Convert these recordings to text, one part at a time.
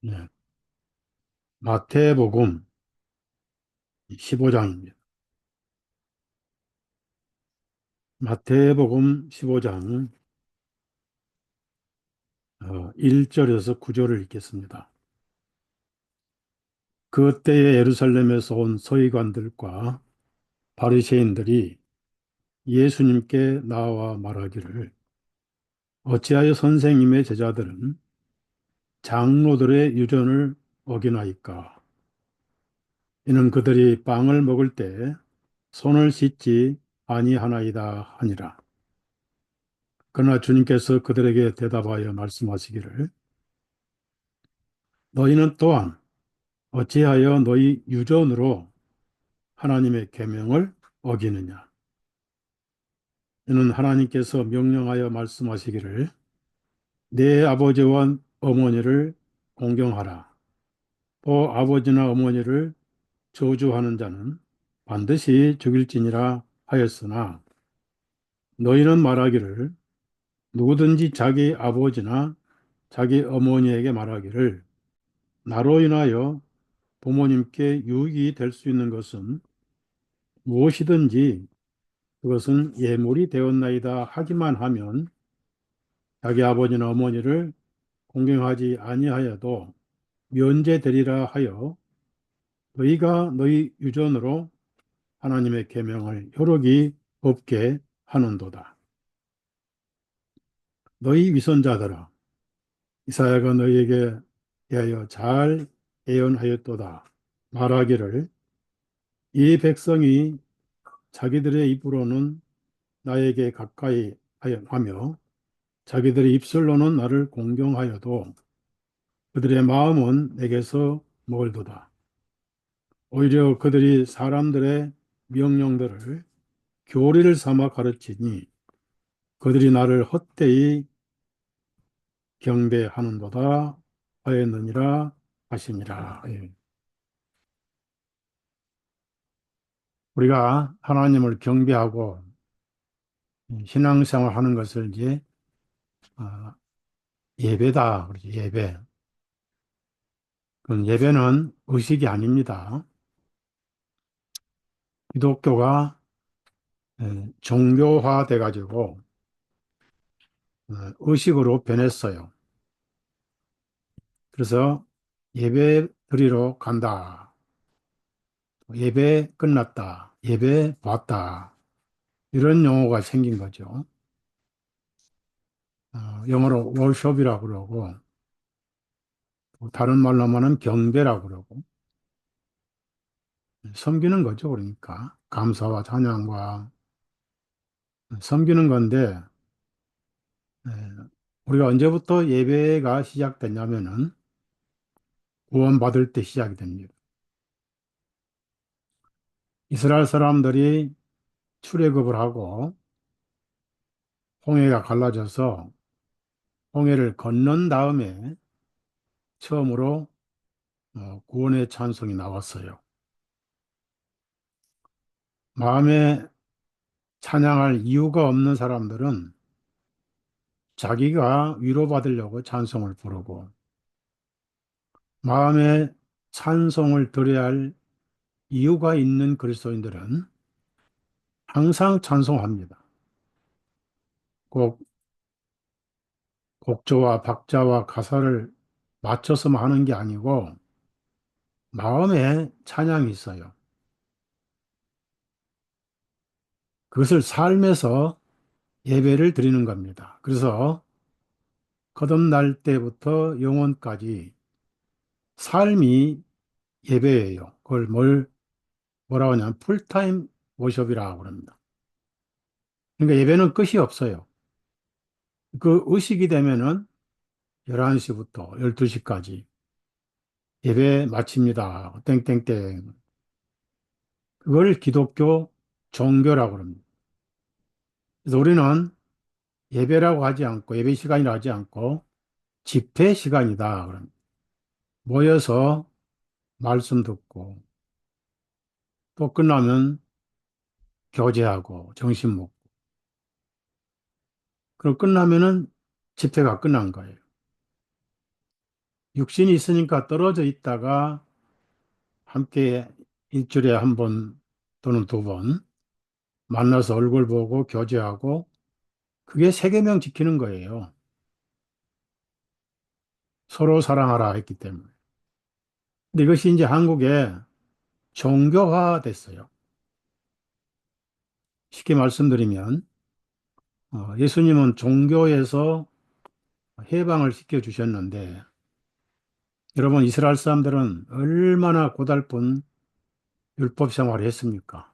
네. 마태복음 15장입니다. 마태복음 15장 1절에서 9절을 읽겠습니다. 그때에 예루살렘에서 온 서기관들과 바리새인들이 예수님께 나와 말하기를, 어찌하여 선생님의 제자들은 장로들의 유전을 어기나이까? 이는 그들이 빵을 먹을 때 손을 씻지 아니하나이다 하니라. 그러나 주님께서 그들에게 대답하여 말씀하시기를, 너희는 또한 어찌하여 너희 유전으로 하나님의 계명을 어기느냐? 이는 하나님께서 명령하여 말씀하시기를, 내 아버지와 어머니를 공경하라. 또 아버지나 어머니를 저주하는 자는 반드시 죽일지니라 하였으나, 너희는 말하기를, 누구든지 자기 아버지나 자기 어머니에게 말하기를, 나로 인하여 부모님께 유익이 될 수 있는 것은 무엇이든지 그것은 예물이 되었나이다 하기만 하면, 자기 아버지나 어머니를 공경하지 아니하여도 면제되리라 하여 너희가 너희 유전으로 하나님의 계명을 효력이 없게 하는도다. 너희 위선자들아, 이사야가 너희에게 대하여 잘 예언하였도다. 말하기를, 이 백성이 자기들의 입으로는 나에게 가까이 하며 자기들의 입술로는 나를 공경하여도 그들의 마음은 내게서 멀도다. 오히려 그들이 사람들의 명령들을 교리를 삼아 가르치니 그들이 나를 헛되이 경배하는도다 하였느니라 하시니라. 예. 우리가 하나님을 경배하고 신앙생활 하는 것을 이제 어, 예배다. 그러죠. 예배. 그 예배는 의식이 아닙니다. 기독교가 종교화돼 가지고 의식으로 변했어요. 그래서 예배 드리러 간다. 예배 끝났다. 예배 봤다. 이런 용어가 생긴 거죠. 영어로 월숍이라고 그러고, 또 다른 말로 하면 경배라고 그러고, 섬기는 거죠. 그러니까 감사와 찬양과 섬기는 건데, 에, 우리가 언제부터 예배가 시작됐냐면은 구원받을 때 시작이 됩니다. 이스라엘 사람들이 출애굽을 하고 홍해가 갈라져서 홍해를 건넌 다음에 처음으로 구원의 찬송이 나왔어요. 마음에 찬양할 이유가 없는 사람들은 자기가 위로받으려고 찬송을 부르고, 마음에 찬송을 드려야 할 이유가 있는 그리스도인들은 항상 찬송합니다. 꼭 곡조와 박자와 가사를 맞춰서만 하는 게 아니고 마음에 찬양이 있어요. 그것을 삶에서 예배를 드리는 겁니다. 그래서 거듭날 때부터 영원까지 삶이 예배예요. 그걸 뭐라고 하냐면 풀타임 워숍이라고 합니다. 그러니까 예배는 끝이 없어요. 그 의식이 되면은 11시부터 12시까지 예배 마칩니다. 땡땡땡. 그걸 기독교 종교라고 합니다. 그래서 우리는 예배라고 하지 않고, 예배 시간이라고 하지 않고 집회 시간이다. 그럽니다. 모여서 말씀 듣고 또 끝나면 교제하고 점심 먹고, 그리고 끝나면은 집회가 끝난 거예요. 육신이 있으니까 떨어져 있다가 함께 일주일에 한 번 또는 두 번 만나서 얼굴 보고 교제하고 그게 세계명 지키는 거예요. 서로 사랑하라 했기 때문에. 근데 이것이 이제 한국에 종교화 됐어요. 쉽게 말씀드리면 예수님은 종교에서 해방을 시켜 주셨는데 여러분 이스라엘 사람들은 얼마나 고달픈 율법 생활을 했습니까?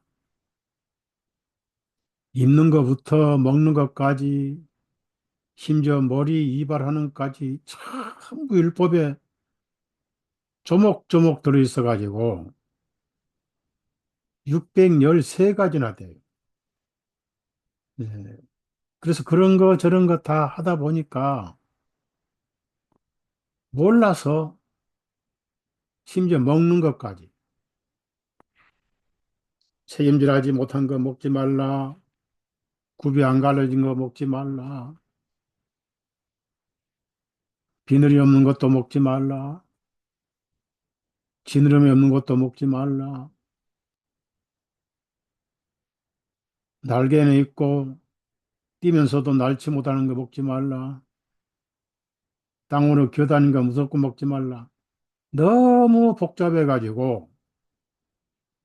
입는 것부터 먹는 것까지 심지어 머리 이발하는 것까지 전부 율법에 조목조목 들어있어 가지고 613가지나 돼요. 네. 그래서 그런 거 저런 거 다 하다 보니까 몰라서 심지어 먹는 것까지 책임질하지 못한 거 먹지 말라. 굽이 안 갈라진 거 먹지 말라. 비늘이 없는 것도 먹지 말라. 지느러미 없는 것도 먹지 말라. 날개는 있고 뛰면서도 날지 못하는 거 먹지 말라. 땅으로 기어다니는 거 무섭고 먹지 말라. 너무 복잡해가지고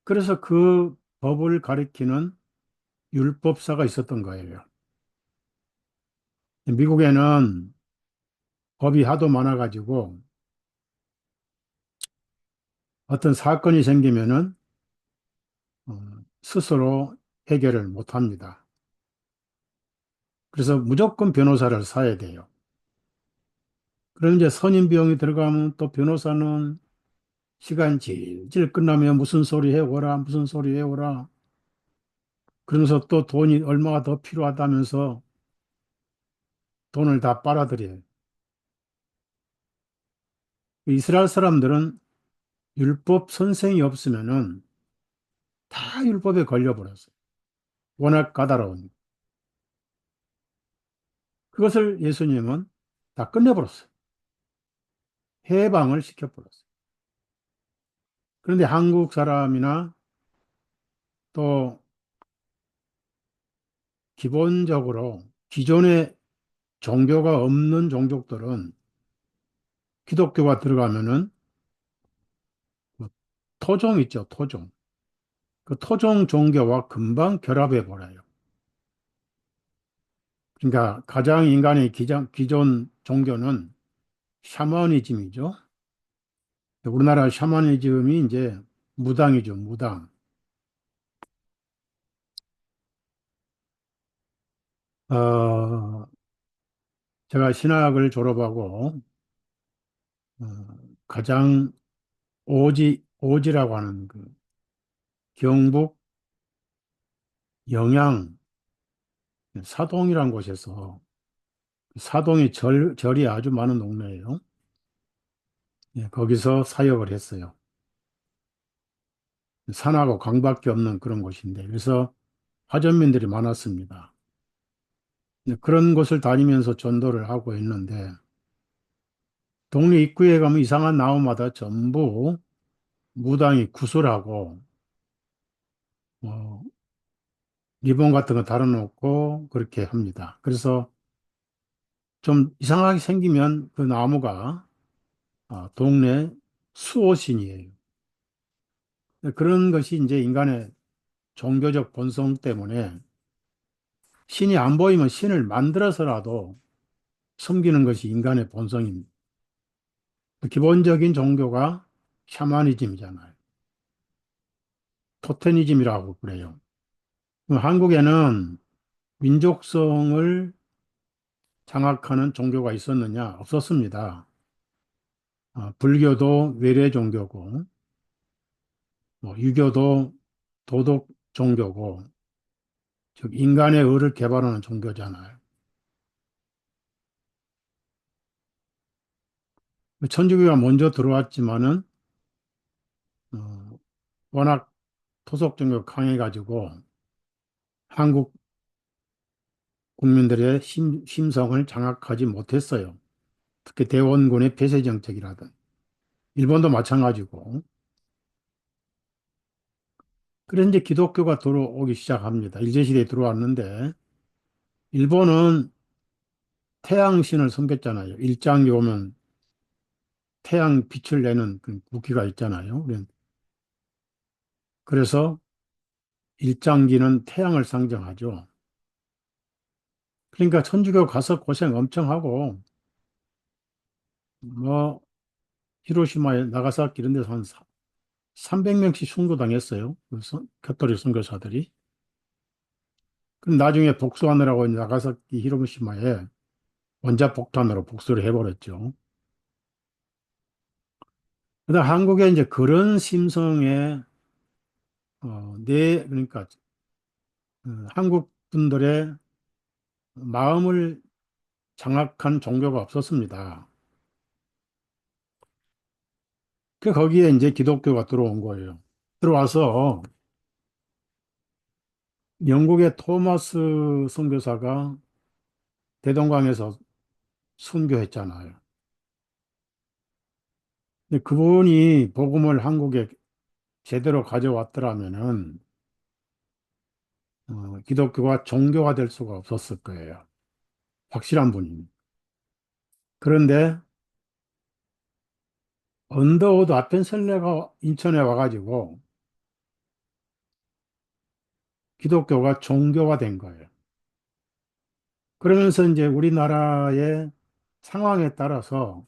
그래서 그 법을 가리키는 율법사가 있었던 거예요. 미국에는 법이 하도 많아가지고 어떤 사건이 생기면은 스스로 해결을 못 합니다. 그래서 무조건 변호사를 사야 돼요. 그럼 이제 선임 비용이 들어가면 또 변호사는 시간 질질 끝나면 무슨 소리 해오라, 무슨 소리 해오라. 그러면서 또 돈이 얼마가 더 필요하다면서 돈을 다 빨아들여요. 이스라엘 사람들은 율법 선생이 없으면은 다 율법에 걸려버렸어요. 워낙 까다로우니. 그것을 예수님은 다 끝내버렸어요. 해방을 시켜버렸어요. 그런데 한국 사람이나 또 기본적으로 기존에 종교가 없는 종족들은 기독교가 들어가면은 그 토종 있죠, 토종. 그 토종 종교와 금방 결합해 버려요. 그러니까 가장 인간의 기존 종교는 샤머니즘이죠. 우리나라 샤머니즘이 이제 무당이죠, 무당. 어, 제가 신학을 졸업하고 어, 가장 오지라고 하는 그 경북 영양 사동이라는 곳에서 사동이 절이 아주 많은 동네예요. 예, 거기서 사역을 했어요. 산하고 강밖에 없는 그런 곳인데 그래서 화전민들이 많았습니다. 그런 곳을 다니면서 전도를 하고 있는데 동네 입구에 가면 이상한 나무마다 전부 무당이 구슬하고 뭐 리본 같은 거 달아놓고 그렇게 합니다. 그래서 좀 이상하게 생기면 그 나무가 동네 수호신이에요. 그런 것이 이제 인간의 종교적 본성 때문에 신이 안 보이면 신을 만들어서라도 섬기는 것이 인간의 본성입니다. 기본적인 종교가 샤머니즘이잖아요. 토테니즘이라고 그래요. 한국에는 민족성을 장악하는 종교가 있었느냐? 없었습니다. 불교도 외래 종교고, 뭐 유교도 도덕 종교고, 즉 인간의 의를 개발하는 종교잖아요. 천주교가 먼저 들어왔지만은 어, 워낙 토속 종교가 강해가지고 한국 국민들의 심성을 장악하지 못했어요. 특히 대원군의 폐쇄 정책이라든 일본도 마찬가지고. 그래서 이제 기독교가 들어오기 시작합니다. 일제시대에 들어왔는데 일본은 태양신을 섬겼잖아요. 일장이 오면 태양 빛을 내는 그 국기가 있잖아요. 그래서 일장기는 태양을 상징하죠. 그러니까 천주교 가서 고생 엄청 하고 뭐 히로시마에 나가사키 이런 데서 한 300명씩 순교당했어요. 가톨릭 선교사들이. 그럼 나중에 복수하느라고 나가사키 히로시마에 원자폭탄으로 복수를 해버렸죠. 그다음 한국에 이제 그런 심성의 그러니까 한국 분들의 마음을 장악한 종교가 없었습니다. 거기에 이제 기독교가 들어온 거예요. 들어와서 영국의 토마스 선교사가 대동강에서 순교했잖아요. 근데 그분이 복음을 한국에 제대로 가져왔더라면은 기독교가 종교가 될 수가 없었을 거예요. 확실한 분이. 그런데 언더우드 아펜셀레가 인천에 와가지고 기독교가 종교가 된 거예요. 그러면서 이제 우리나라의 상황에 따라서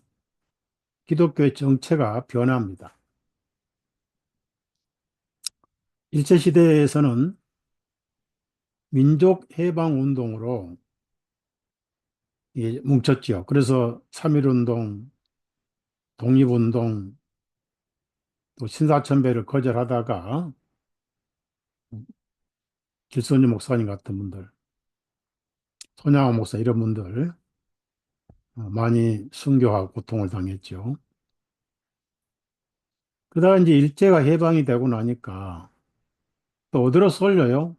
기독교의 정체가 변합니다. 일제시대에서는 민족 해방 운동으로 뭉쳤지요. 그래서 3.1운동, 독립운동, 또 신사참배를 거절하다가 길선주 목사님 같은 분들, 손양호 목사 이런 분들 많이 순교하고 고통을 당했죠. 그러다 이제 일제가 해방이 되고 나니까 또 어디로 쏠려요?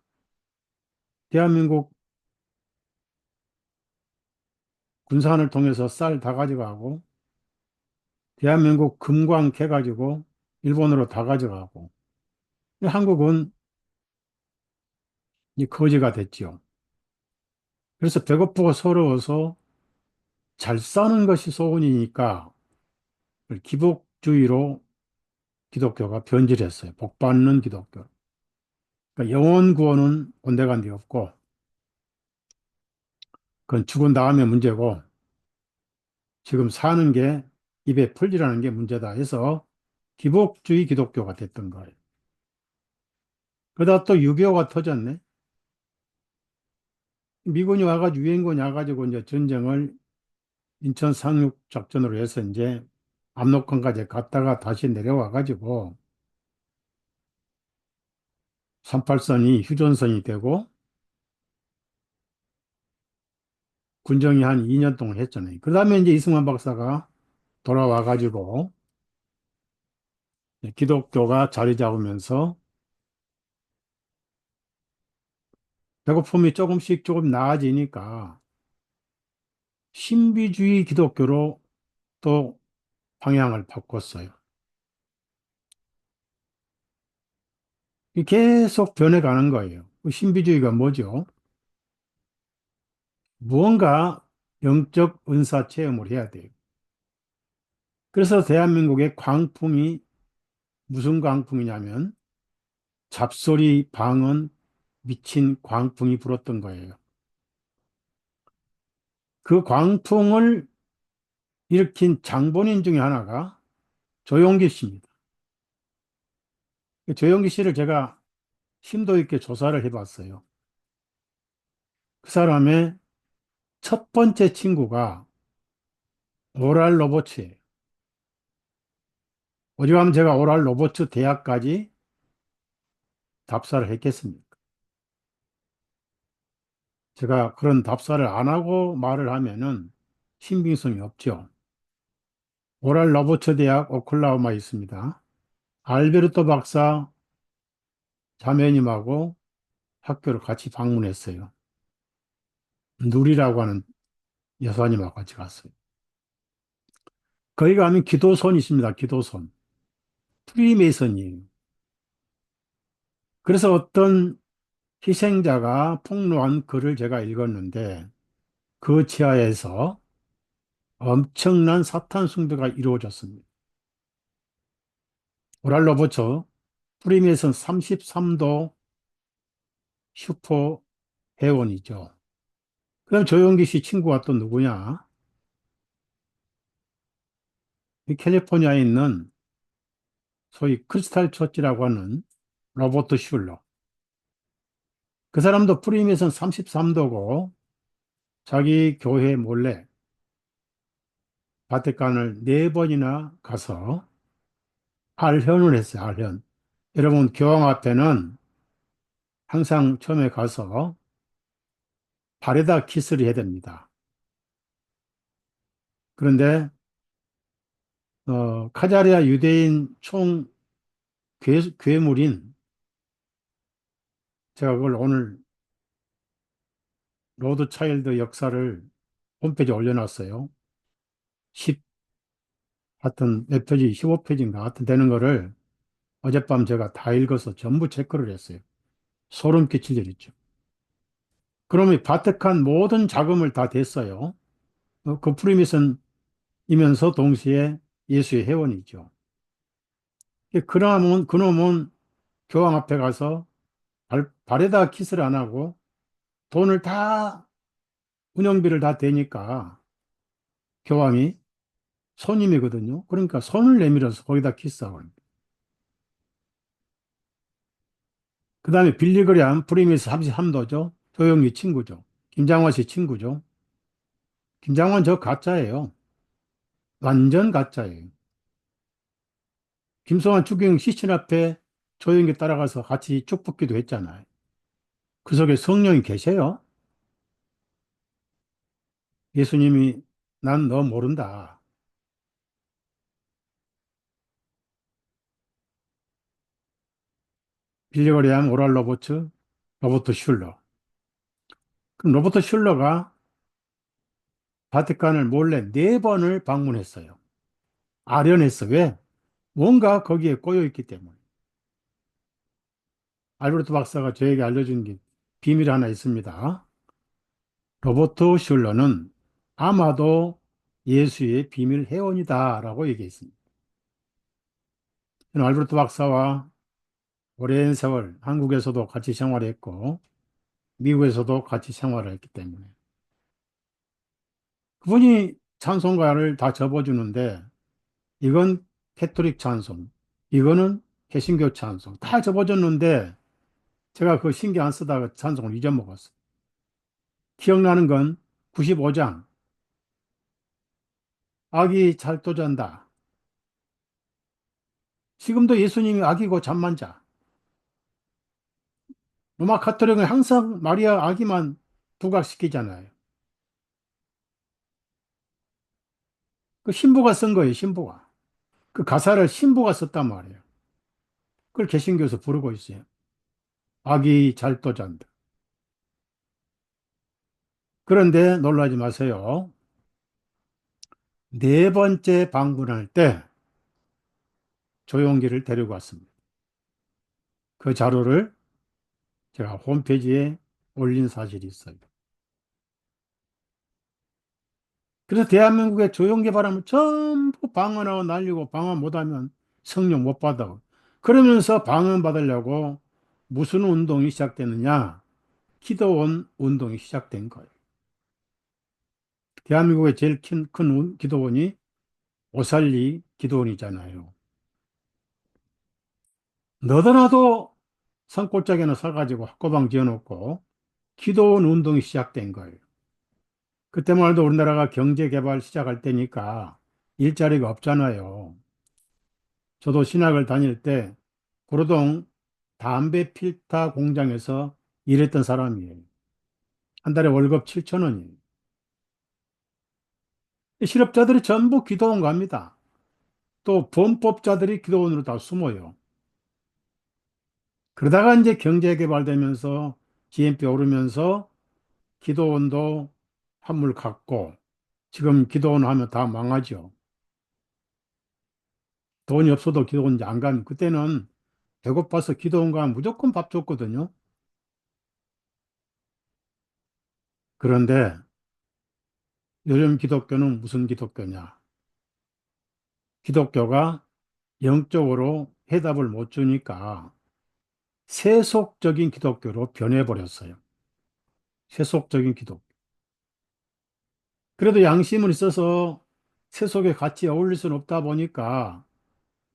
대한민국 군산을 통해서 쌀 다 가져가고 대한민국 금광 캐가지고 일본으로 다 가져가고 한국은 이 거지가 됐죠. 그래서 배고프고 서러워서 잘 사는 것이 소원이니까 기복주의로 기독교가 변질했어요. 복받는 기독교. 그러니까 영혼 구원은 온데간데 없고 그건 죽은 다음에 문제고 지금 사는 게 입에 풀리라는 게 문제다 해서 기복주의 기독교가 됐던 거예요. 그러다 또 6.25가 터졌네. 미군이 와가지고 유엔군이 와가지고 이제 전쟁을 인천 상륙 작전으로 해서 이제 압록강까지 갔다가 다시 내려와가지고 38선이 휴전선이 되고 군정이 한 2년 동안 했잖아요. 그 다음에 이제 이승만 박사가 돌아와가지고 기독교가 자리 잡으면서 배고픔이 조금씩 조금 나아지니까 신비주의 기독교로 또 방향을 바꿨어요. 계속 변해가는 거예요. 그 신비주의가 뭐죠? 무언가 영적 은사 체험을 해야 돼요. 그래서 대한민국의 광풍이 무슨 광풍이냐면 잡소리, 방언, 미친 광풍이 불었던 거예요. 그 광풍을 일으킨 장본인 중에 하나가 조용기 씨입니다. 조용기 씨를 제가 심도 있게 조사를 해봤어요. 그 사람의 첫 번째 친구가 오랄 로버츠예요. 어디 가면 제가 오랄 로버츠 대학까지 답사를 했겠습니까? 제가 그런 답사를 안 하고 말을 하면은 신빙성이 없죠. 오랄 로버츠 대학 오클라호마에 있습니다. 알베르토 박사 자매님하고 학교를 같이 방문했어요. 누리라고 하는 여사님하고 같이 갔어요. 거기 가면 기도선이 있습니다. 기도선. 프리메이슨이에요. 그래서 어떤 희생자가 폭로한 글을 제가 읽었는데 그 지하에서 엄청난 사탄 숭배가 이루어졌습니다. 오랄로버처 프리메이슨 33도 슈퍼 회원이죠. 그럼 조용기 씨 친구가 또 누구냐? 이 캘리포니아에 있는 소위 크리스탈 처치라고 하는 로버트 슐러. 그 사람도 프리메이슨 33도고 자기 교회 몰래 바티칸을 네 번이나 가서 알현을 했어요. 알현. 여러분 교황 앞에는 항상 처음에 가서 발에다 키스를 해야 됩니다. 그런데 카자리아 유대인 총 괴물인 제가 그걸 오늘 로드 차일드 역사를 홈페이지에 올려놨어요. 10 하여튼 몇 페이지, 15페이지인가 하여튼 되는 거를 어젯밤 제가 다 읽어서 전부 체크를 했어요. 소름 끼칠 일 있죠. 그러면 바티칸 모든 자금을 다 댔어요. 그 프리미슨이면서 동시에 예수의 회원이죠. 그놈은 교황 앞에 가서 발에다 키스를 안 하고 돈을 다, 운영비를 다 대니까 교황이 손님이거든요. 그러니까 손을 내밀어서 거기다 키스하고. 그 다음에 빌리그레암 프리미스 33도죠. 조영기 친구죠. 김장원 씨 친구죠. 김장원 저 가짜예요. 완전 가짜예요. 김성환 추경 시신 앞에 조영기 따라가서 같이 축복기도 했잖아요. 그 속에 성령이 계세요. 예수님이 난 너 모른다. 빌리거리암 오랄 로버츠, 로버트 슐러. 그럼 로버트 슐러가 바티칸을 몰래 네 번을 방문했어요. 아련했어. 왜? 뭔가 거기에 꼬여 있기 때문에. 알베르토 박사가 저에게 알려준 게 비밀 하나 있습니다. 로버트 슐러는 아마도 예수의 비밀 회원이다라고 얘기했습니다. 저는 알베르토 박사와 오랜 세월 한국에서도 같이 생활했고 미국에서도 같이 생활을 했기 때문에 그분이 찬송가를 다 접어주는데 이건 캐톨릭 찬송, 이거는 개신교 찬송 다 접어줬는데 제가 그 신경 안 쓰다가 찬송을 잊어먹었어요. 기억나는 건 95장 아기 잘 또 잔다. 지금도 예수님이 아기고 잠만 자. 로마 카톨릭은 항상 마리아 아기만 부각시키잖아요. 그 신부가 쓴 거예요, 신부가. 그 가사를 신부가 썼단 말이에요. 그걸 개신교에서 부르고 있어요. 아기 잘 또 잔다. 그런데 놀라지 마세요. 네 번째 방문할 때 조용기를 데리고 왔습니다. 그 자료를 제가 홈페이지에 올린 사실이 있어요. 그래서 대한민국의 조용기 바람을 전부 방언하고 날리고 방언 못하면 성령 못 받아. 그러면서 방언 받으려고 무슨 운동이 시작되느냐? 기도원 운동이 시작된 거예요. 대한민국의 제일 큰 기도원이 오살리 기도원이잖아요. 너도나도 산골짜기나 사가지고 학교방 지어놓고 기도원 운동이 시작된 거예요. 그때만 해도 우리나라가 경제 개발 시작할 때니까 일자리가 없잖아요. 저도 신학을 다닐 때 구로동 담배 필터 공장에서 일했던 사람이에요. 한 달에 월급 7천 원이에요. 실업자들이 전부 기도원 갑니다. 또 범법자들이 기도원으로 다 숨어요. 그러다가 이제 경제 개발되면서 GNP 오르면서 기도원도 한물 갔고 지금 기도원 하면 다 망하죠. 돈이 없어도 기도원 안 가면 그때는 배고파서 기도원 가면 무조건 밥 줬거든요. 그런데 요즘 기독교는 무슨 기독교냐? 기독교가 영적으로 해답을 못 주니까 세속적인 기독교로 변해버렸어요. 세속적인 기독교. 그래도 양심은 있어서 세속에 같이 어울릴 수는 없다 보니까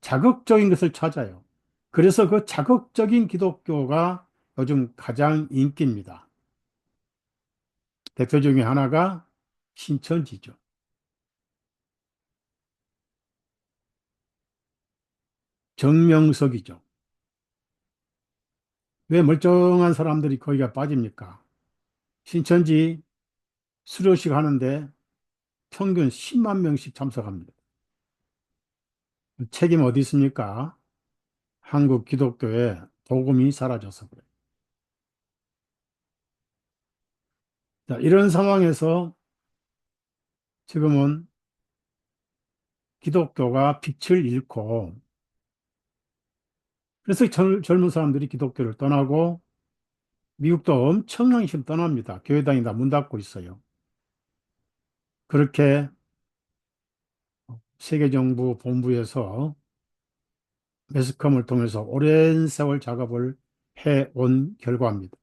자극적인 것을 찾아요. 그래서 그 자극적인 기독교가 요즘 가장 인기입니다. 대표 중에 하나가 신천지죠. 정명석이죠. 왜 멀쩡한 사람들이 거기가 빠집니까? 신천지 수료식 하는데 평균 10만 명씩 참석합니다. 책임 어디 있습니까? 한국 기독교의 복음이 사라져서 그래요. 자, 이런 상황에서 지금은 기독교가 빛을 잃고, 그래서 젊은 사람들이 기독교를 떠나고, 미국도 엄청나게 지금 떠납니다. 교회당이 다 문 닫고 있어요. 그렇게 세계정부 본부에서 매스컴을 통해서 오랜 세월 작업을 해온 결과입니다.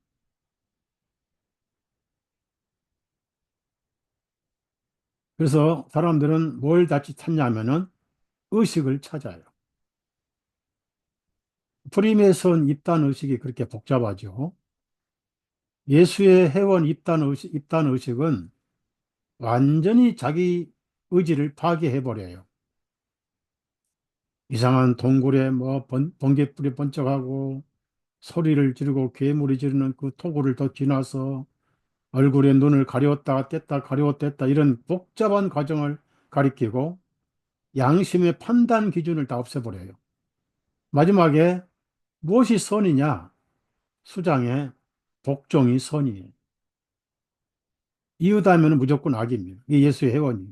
그래서 사람들은 뭘 다시 찾냐면은 의식을 찾아요. 프리메이슨 입단 의식이 그렇게 복잡하죠. 예수의 회원 입단 의식은 완전히 자기 의지를 파괴해버려요. 이상한 동굴에 뭐 번개불이 번쩍하고 소리를 지르고 괴물이 지르는 그 토굴을 더 지나서 얼굴에 눈을 가리웠다가 뗐다 가리웠댔다 이런 복잡한 과정을 가리키고 양심의 판단 기준을 다 없애버려요. 마지막에 무엇이 선이냐? 수장의 복종이 선이에요. 이유다면 무조건 악입니다. 이게 예수의 회원이에요.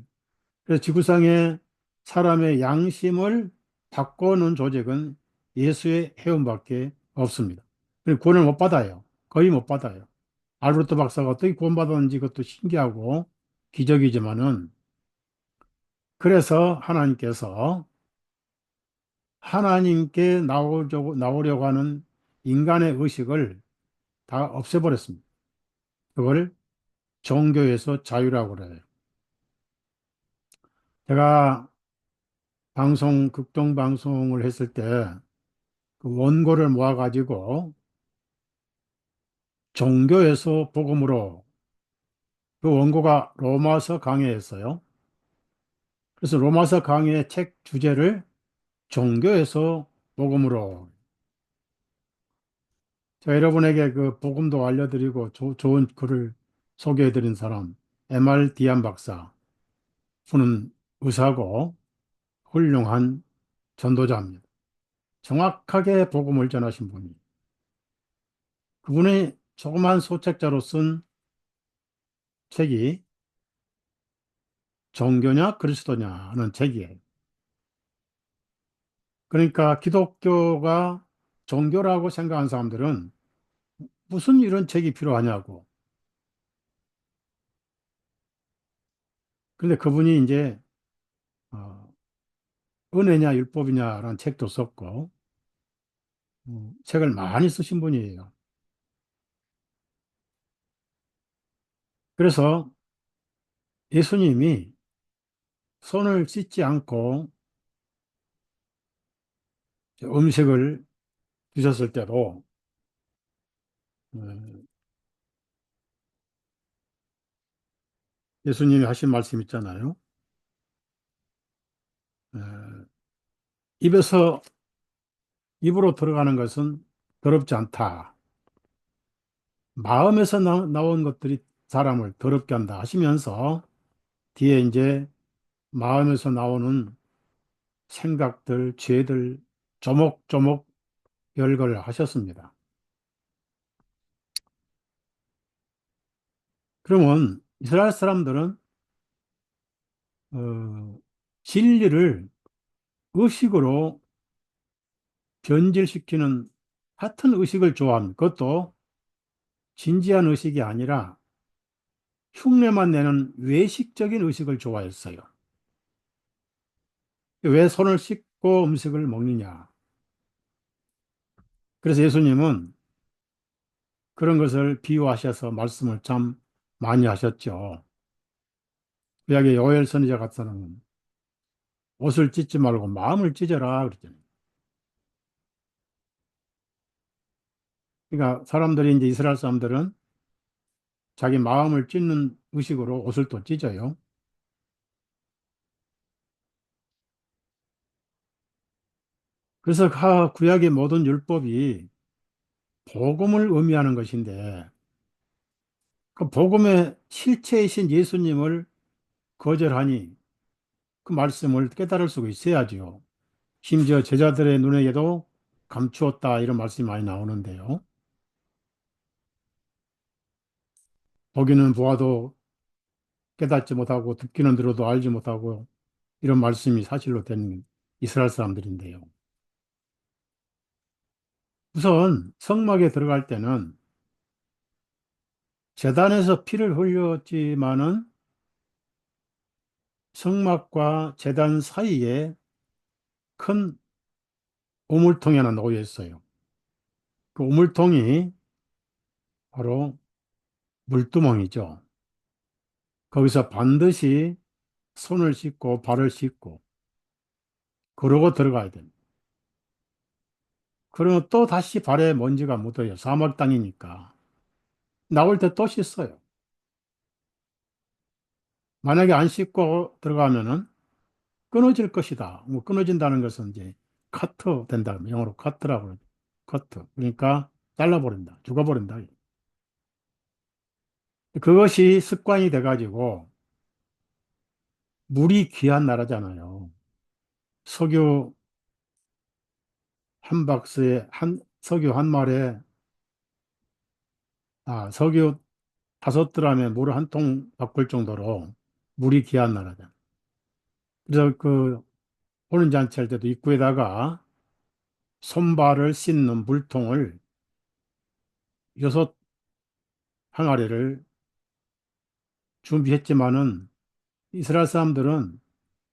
그래서 지구상에 사람의 양심을 바꿔놓은 조직은 예수의 회원밖에 없습니다. 그리고 구원을 못 받아요. 거의 못 받아요. 알버트 박사가 어떻게 구원받았는지 그것도 신기하고 기적이지만은 그래서 하나님께 나오려고 하는 인간의 의식을 다 없애버렸습니다. 그걸 종교에서 자유라고 그래요. 제가 극동 방송을 했을 때 그 원고를 모아가지고 종교에서 복음으로 그 원고가 로마서 강해였어요. 그래서 로마서 강해의 책 주제를 종교에서 복음으로 제가 여러분에게 그 복음도 알려드리고 좋은 글을 소개해드린 사람 MR 디안 박사 분은 의사고 훌륭한 전도자입니다. 정확하게 복음을 전하신 분이 그분의 조그만 소책자로 쓴 책이 종교냐 그리스도냐는 책이에요. 그러니까 기독교가 종교라고 생각하는 사람들은 무슨 이런 책이 필요하냐고. 근데 그분이 이제 어, 은혜냐 율법이냐라는 책도 썼고 책을 많이 쓰신 분이에요. 그래서 예수님이 손을 씻지 않고 음식을 드셨을 때도 어, 예수님이 하신 말씀 있잖아요. 어, 입에서 입으로 들어가는 것은 더럽지 않다. 마음에서 나온 것들이 사람을 더럽게 한다 하시면서 뒤에 이제 마음에서 나오는 생각들, 죄들 조목조목 열거를 하셨습니다. 그러면 이스라엘 사람들은 어, 진리를 의식으로 변질시키는 같은 의식을 좋아합니다. 그것도 진지한 의식이 아니라 흉내만 내는 외식적인 의식을 좋아했어요. 왜 손을 씻고 음식을 먹느냐? 그래서 예수님은 그런 것을 비유하셔서 말씀을 참 많이 하셨죠. 구약의 요엘 선지자 같은 옷을 찢지 말고 마음을 찢어라 그랬잖아요. 그러니까 사람들이 이제 이스라엘 사람들은 자기 마음을 찢는 의식으로 옷을 또 찢어요. 그래서 구약의 모든 율법이 복음을 의미하는 것인데 그 복음의 실체이신 예수님을 거절하니 그 말씀을 깨달을 수가 있어야지요. 심지어 제자들의 눈에게도 감추었다 이런 말씀이 많이 나오는데요. 보기는 보아도 깨닫지 못하고 듣기는 들어도 알지 못하고 이런 말씀이 사실로 된 이스라엘 사람들인데요. 우선 성막에 들어갈 때는 제단에서 피를 흘렸지만은 성막과 제단 사이에 큰 우물통이 하나 놓여 있어요. 그 우물통이 바로 물두멍이죠. 거기서 반드시 손을 씻고 발을 씻고 그러고 들어가야 됩니다. 그러면 또 다시 발에 먼지가 묻어요. 사막 땅이니까. 나올 때 또 씻어요. 만약에 안 씻고 들어가면은 끊어질 것이다. 뭐 끊어진다는 것은 이제 커트 된다. 영어로 커트라고 그러죠. 커트. 그러니까 잘라버린다. 죽어버린다. 그것이 습관이 돼가지고 물이 귀한 나라잖아요. 석유 한 박스에 석유 한 말에 석유 5드람에 물 한 통 바꿀 정도로 물이 귀한 나라잖아요. 그래서 그 호른 잔치 할 때도 입구에다가 손발을 씻는 물통을 6항아리를 준비했지만은 이스라엘 사람들은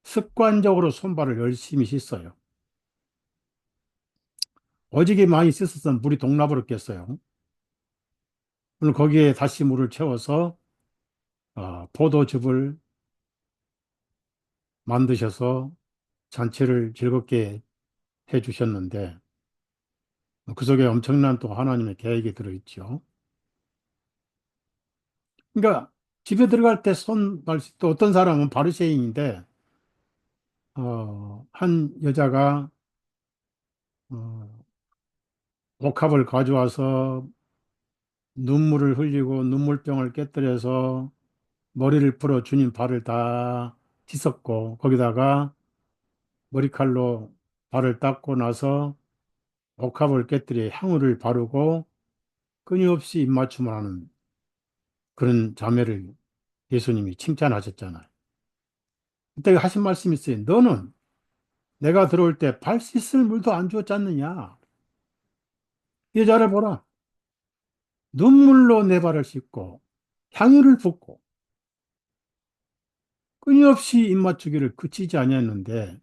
습관적으로 손발을 열심히 씻어요. 오지게 많이 씻었으면 물이 동나버렸겠어요. 오늘 거기에 다시 물을 채워서 포도즙을 만드셔서 잔치를 즐겁게 해 주셨는데 그 속에 엄청난 또 하나님의 계획이 들어있죠. 그러니까 집에 들어갈 때 또 어떤 사람은 바리새인인데 한 여자가 어, 옥합을 가져와서 눈물을 흘리고 눈물병을 깨뜨려서 머리를 풀어 주님 발을 다 씻었고 거기다가 머리칼로 발을 닦고 나서 옥합을 깨뜨려 향유를 바르고 끊임없이 입맞춤을 하는 그런 자매를 예수님이 칭찬하셨잖아요. 그때 하신 말씀이 있어요. 너는 내가 들어올 때 발 씻을 물도 안 주었지 않느냐? 이 여자를 보라. 눈물로 내 발을 씻고 향유를 붓고 끊임없이 입맞추기를 그치지 아니했는데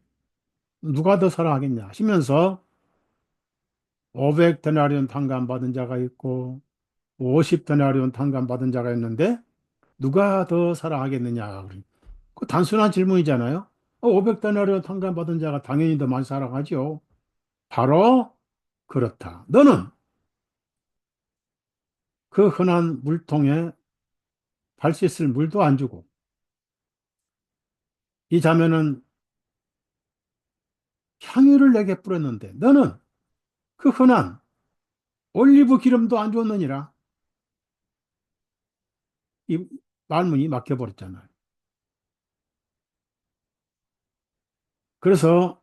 누가 더 사랑하겠냐 하시면서 500데나리온 탕감 받은 자가 있고 50데나리온 탕감 받은 자가 있는데 누가 더 사랑하겠느냐. 그 단순한 질문이잖아요. 500데나리온 탕감 받은 자가 당연히 더 많이 사랑하죠. 바로 그렇다. 너는 그 흔한 물통에 발 씻을 물도 안 주고 이 자매는 향유를 내게 뿌렸는데 너는 그 흔한 올리브 기름도 안 줬느니라. 이 말문이 막혀버렸잖아요. 그래서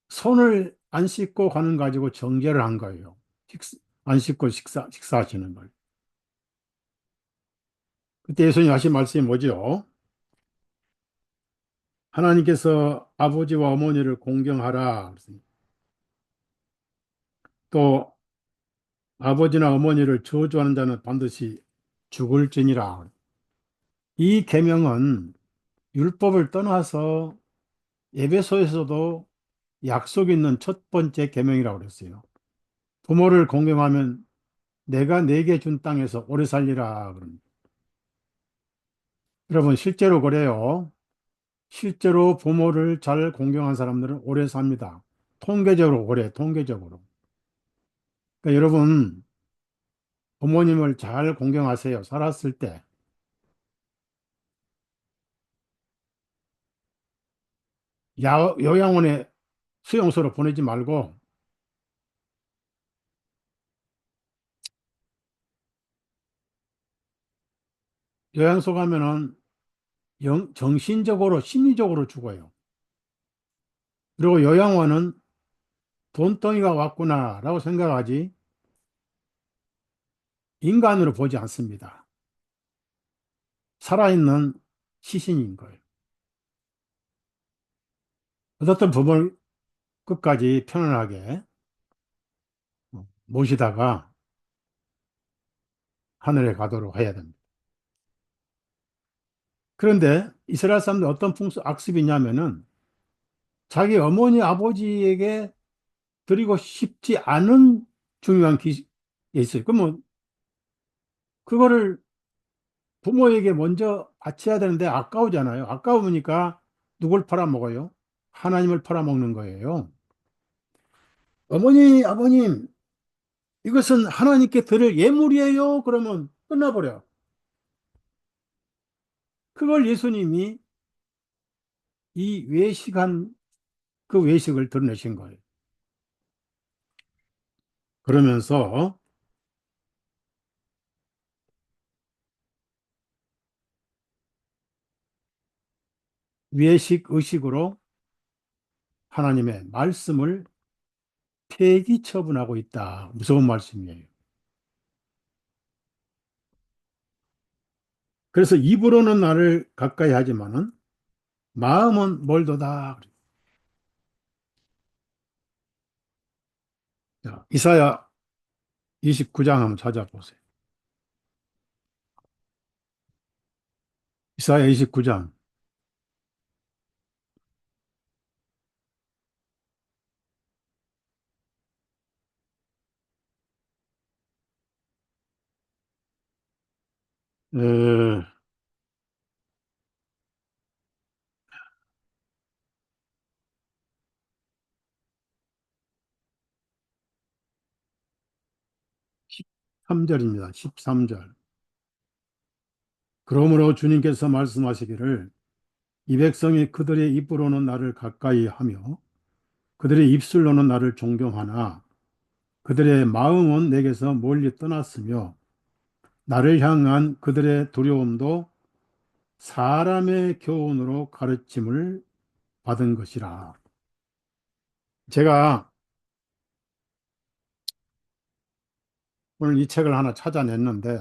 손을 안 씻고 가는 가지고 정죄를 한 거예요. 안 씻고 식사하시는 걸. 그때 예수님 하신 말씀이 뭐죠? 하나님께서 아버지와 어머니를 공경하라. 또 아버지나 어머니를 저주하는 자는 반드시 죽을지니라. 이 계명은 율법을 떠나서 에베소에서도 약속 있는 첫 번째 계명이라고 그랬어요. 부모를 공경하면 내가 내게 준 땅에서 오래 살리라. 그럽니다. 여러분, 실제로 그래요. 실제로 부모를 잘 공경한 사람들은 오래 삽니다. 통계적으로 오래, 통계적으로. 그러니까 여러분, 부모님을 잘 공경하세요. 살았을 때. 요양원에 수용소로 보내지 말고, 요양소 가면은 정신적으로, 심리적으로 죽어요. 그리고 요양원은 돈덩이가 왔구나라고 생각하지, 인간으로 보지 않습니다. 살아있는 시신인 거예요. 어떻든 부모를 끝까지 편안하게 모시다가 하늘에 가도록 해야 됩니다. 그런데 이스라엘 사람들 어떤 악습이 있냐면은 자기 어머니 아버지에게 드리고 싶지 않은 중요한 게 있어요. 그러면 그거를 부모에게 먼저 바쳐야 되는데 아까우잖아요. 아까우니까 누굴 팔아먹어요? 하나님을 팔아먹는 거예요. 어머니, 아버님, 이것은 하나님께 드릴 예물이에요. 그러면 끝나버려. 그걸 예수님이 이 외식한 그 외식을 드러내신 거예요. 그러면서 외식 의식으로 하나님의 말씀을 폐기 처분하고 있다. 무서운 말씀이에요. 그래서 입으로는 나를 가까이 하지만은 마음은 멀도다. 자, 이사야 29장 한번 찾아보세요. 이사야 29장. 에, 13절입니다. 13절. 그러므로 주님께서 말씀하시기를 이 백성이 그들의 입으로는 나를 가까이 하며 그들의 입술로는 나를 존경하나 그들의 마음은 내게서 멀리 떠났으며 나를 향한 그들의 두려움도 사람의 교훈으로 가르침을 받은 것이라. 제가 오늘 이 책을 하나 찾아냈는데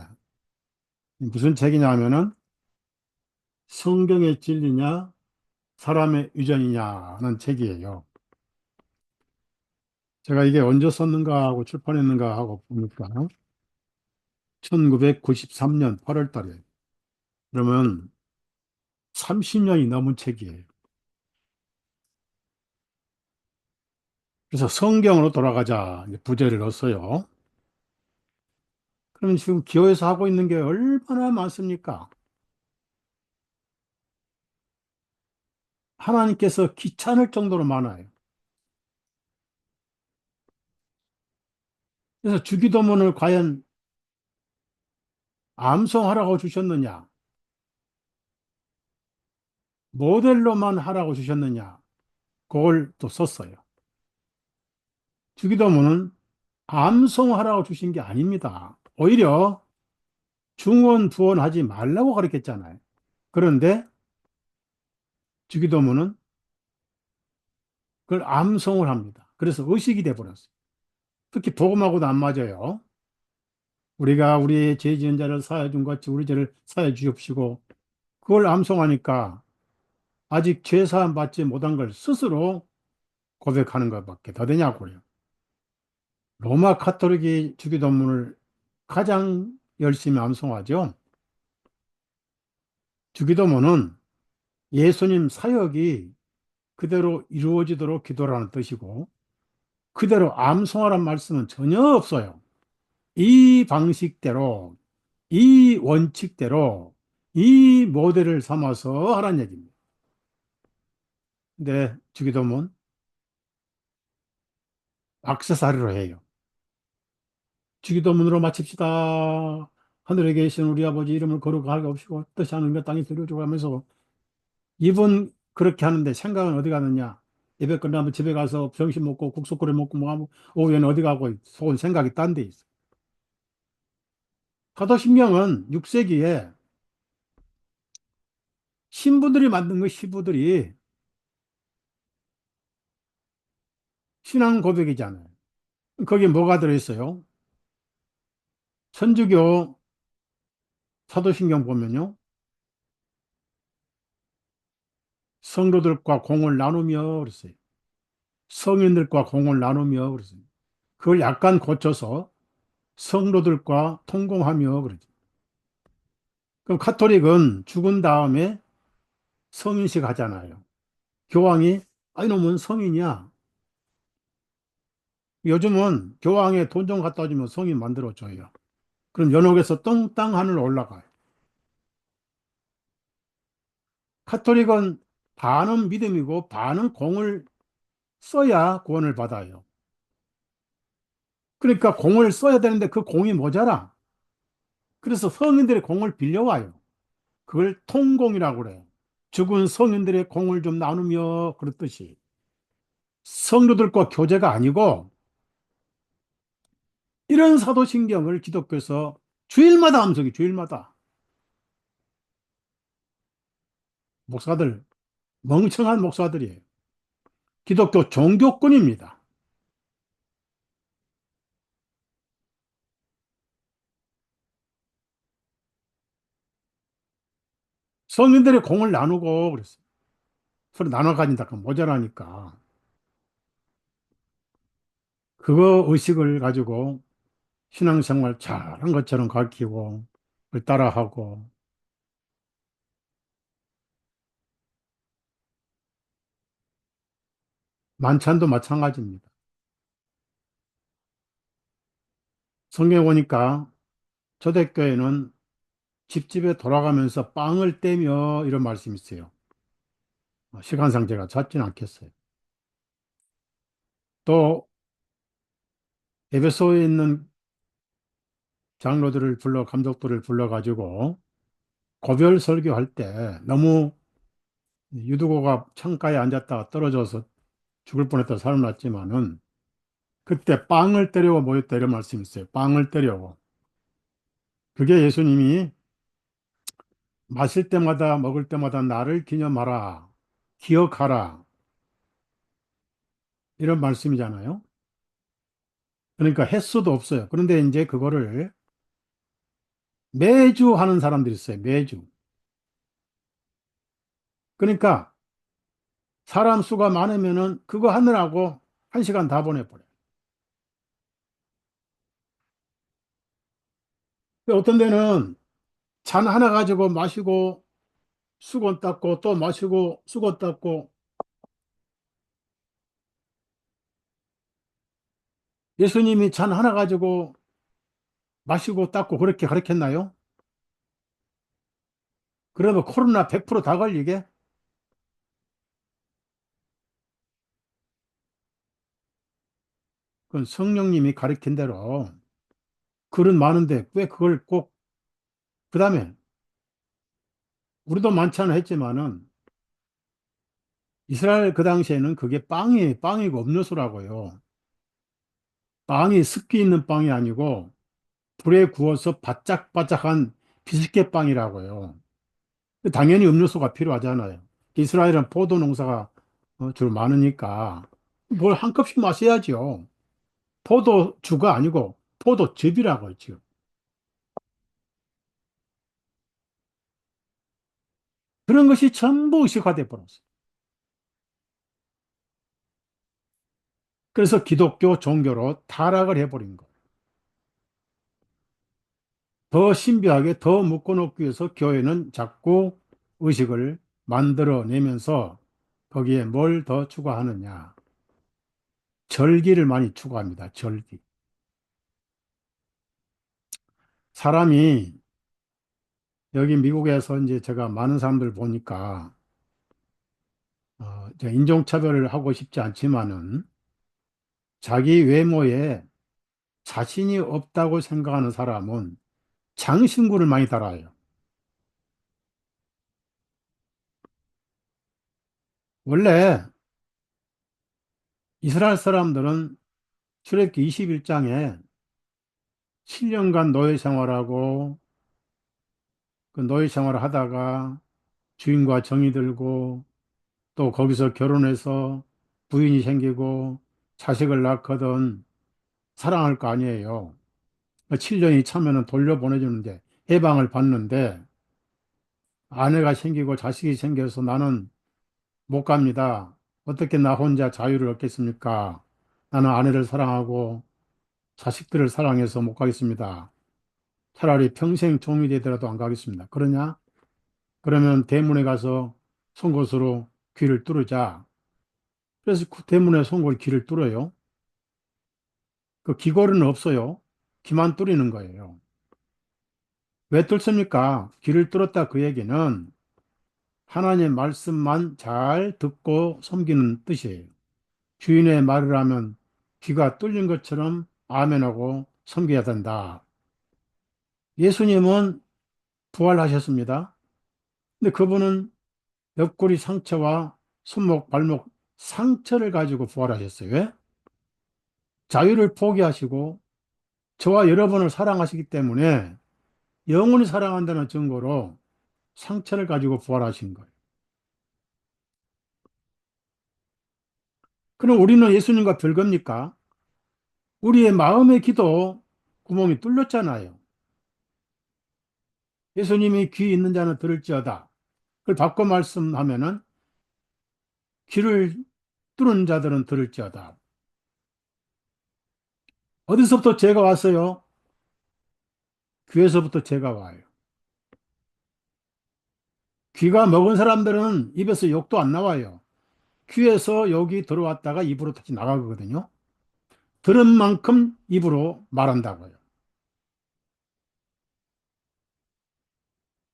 무슨 책이냐면은 성경의 진리냐 사람의 유전이냐는 책이에요. 제가 이게 언제 썼는가 하고 출판했는가 하고 보니까 1993년 8월 달에 그러면 30년이 넘은 책이에요. 그래서 성경으로 돌아가자 이제 부제를 넣었어요. 그러면 지금 기호에서 하고 있는 게 얼마나 많습니까? 하나님께서 귀찮을 정도로 많아요. 그래서 주기도문을 과연 암송하라고 주셨느냐? 모델로만 하라고 주셨느냐? 그걸 또 썼어요. 주기도문은 암송하라고 주신 게 아닙니다. 오히려 중언, 부언하지 말라고 가르쳤잖아요. 그런데 주기도문은 그걸 암송을 합니다. 그래서 의식이 돼버렸어요. 특히 복음하고도 안 맞아요. 우리가 우리의 죄 지은 자를 사하여 준 같이 우리 죄를 사하여 주옵시고 그걸 암송하니까 아직 죄 사함 받지 못한 걸 스스로 고백하는 것밖에 더 되냐고요. 로마 카톨릭이 주기도문을 가장 열심히 암송하죠. 주기도문은 예수님 사역이 그대로 이루어지도록 기도라는 뜻이고, 그대로 암송하라는 말씀은 전혀 없어요. 이 방식대로, 이 원칙대로, 이 모델을 삼아서 하라는 얘기입니다. 근데 주기도문 액세서리로 해요. 주기도문으로 마칩시다. 하늘에 계신 우리 아버지 이름을 거룩하게 하옵시고 뜻이 하늘과 땅에 이루어지고 하면서, 이분 그렇게 하는데 생각은 어디 가느냐? 예배 끝나면 집에 가서 점심 먹고 국수 끓여 먹고 뭐 하고, 오후에는 어디 가고 속은 생각이 딴 데 있어. 사도신경은 6세기에 신부들이 만든 거, 시부들이 신앙 고백이잖아요. 거기에 뭐가 들어있어요? 천주교 사도신경 보면요, 성도들과 공을 나누며 그랬어요. 성인들과 공을 나누며 그랬어요. 그걸 약간 고쳐서 성도들과 통공하며 그러죠. 그럼 카톨릭은 죽은 다음에 성인식 하잖아요. 교황이, 아, 이놈은 성인이야. 요즘은 교황에 돈 좀 갖다 주면 성인 만들어줘요. 그럼 연옥에서 똥땅 하늘 올라가요. 카톨릭은 반은 믿음이고 반은 공을 써야 구원을 받아요. 그러니까 공을 써야 되는데 그 공이 모자라. 그래서 성인들의 공을 빌려와요. 그걸 통공이라고 그래요. 죽은 성인들의 공을 좀 나누며 그렇듯이. 성도들과 교제가 아니고, 이런 사도신경을 기독교에서 주일마다 암송이, 주일마다. 목사들, 멍청한 목사들이에요. 기독교 종교꾼입니다. 성인들의 공을 나누고 그랬어요. 서로 나눠 가진다. 그 모자라니까. 그거 의식을 가지고 신앙생활 잘한 것처럼 가르치고, 그걸 따라하고, 만찬도 마찬가지입니다. 성경에 보니까 초대교회는 집집에 돌아가면서 빵을 떼며 이런 말씀이 있어요. 시간상 제가 찾지는 않겠어요. 또 에베소에 있는 장로들을 불러, 감독들을 불러가지고 고별 설교할 때, 너무 유두고가 창가에 앉았다가 떨어져서 죽을 뻔했다 살아났지만은, 그때 빵을 때려고 모였다 이런 말씀이 있어요. 빵을 때려고. 그게 예수님이 마실 때마다 먹을 때마다 나를 기념하라, 기억하라, 이런 말씀이잖아요. 그러니까 횟수도 없어요. 그런데 이제 그거를 매주 하는 사람들이 있어요. 매주. 그러니까 사람 수가 많으면은 그거 하느라고 한 시간 다 보내버려요. 어떤 데는 잔 하나 가지고 마시고 수건 닦고 또 마시고 수건 닦고. 예수님이 잔 하나 가지고 마시고 닦고 그렇게 가르쳤나요? 그러면 코로나 100%다 걸리게? 그건 성령님이 가르친 대로 글은 많은데 왜 그걸 꼭, 그 다음에 우리도 만찬을 했지만은 이스라엘 그 당시에는 그게 빵이고 음료수라고요. 빵이 습기 있는 빵이 아니고 불에 구워서 바짝바짝한 비스켓 빵이라고요. 당연히 음료수가 필요하잖아요. 이스라엘은 포도 농사가 주로 많으니까 뭘 한 컵씩 마셔야죠. 포도주가 아니고 포도즙이라고 했죠. 그런 것이 전부 의식화돼 버렸어요. 그래서 기독교 종교로 타락을 해버린 거예요. 더 신비하게 더 묶어놓기 위해서 교회는 자꾸 의식을 만들어내면서 거기에 뭘 더 추가하느냐. 절기를 많이 추가합니다. 절기. 사람이 여기 미국에서 이제 제가 많은 사람들 보니까 이제 인종차별을 하고 싶지 않지만은 자기 외모에 자신이 없다고 생각하는 사람은 장신구를 많이 달아요. 원래 이스라엘 사람들은 출애굽기 21장에 7년간 노예 생활하고 그 노예 생활을 하다가 주인과 정이 들고 또 거기서 결혼해서 부인이 생기고 자식을 낳거든 사랑할 거 아니에요. 7년이 차면은 돌려보내주는데 해방을 받는데 아내가 생기고 자식이 생겨서 나는 못 갑니다. 어떻게 나 혼자 자유를 얻겠습니까? 나는 아내를 사랑하고 자식들을 사랑해서 못 가겠습니다. 차라리 평생 종이 되더라도 안 가겠습니다. 그러냐? 그러면 대문에 가서 송곳으로 귀를 뚫으자. 그래서 그 대문에 송곳 귀를 뚫어요. 그 귀걸이는 없어요. 귀만 뚫리는 거예요. 왜 뚫습니까? 귀를 뚫었다 그 얘기는 하나님의 말씀만 잘 듣고 섬기는 뜻이에요. 주인의 말을 하면 귀가 뚫린 것처럼 아멘하고 섬겨야 된다. 예수님은 부활하셨습니다. 근데 그분은 옆구리 상처와 손목, 발목 상처를 가지고 부활하셨어요. 왜? 자유를 포기하시고 저와 여러분을 사랑하시기 때문에 영원히 사랑한다는 증거로 상처를 가지고 부활하신 거예요. 그럼 우리는 예수님과 별겁니까? 우리의 마음의 기도 구멍이 뚫렸잖아요. 예수님이 귀 있는 자는 들을지어다. 그걸 바꿔 말씀하면은 귀를 뚫은 자들은 들을지어다. 어디서부터 죄가 왔어요? 귀에서부터 죄가 와요. 귀가 먹은 사람들은 입에서 욕도 안 나와요. 귀에서 욕이 들어왔다가 입으로 다시 나가거든요. 들은 만큼 입으로 말한다고요.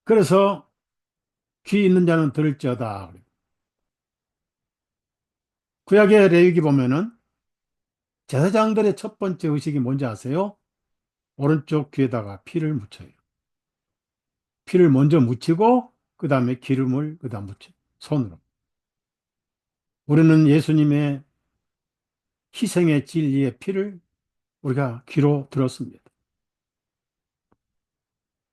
그래서 귀 있는 자는 들을지어다. 구약의 레위기 보면은 제사장들의 첫 번째 의식이 뭔지 아세요? 오른쪽 귀에다가 피를 묻혀요. 피를 먼저 묻히고 그 다음에 기름을 그다음 묻혀 손으로. 우리는 예수님의 희생의 진리의 피를 우리가 귀로 들었습니다.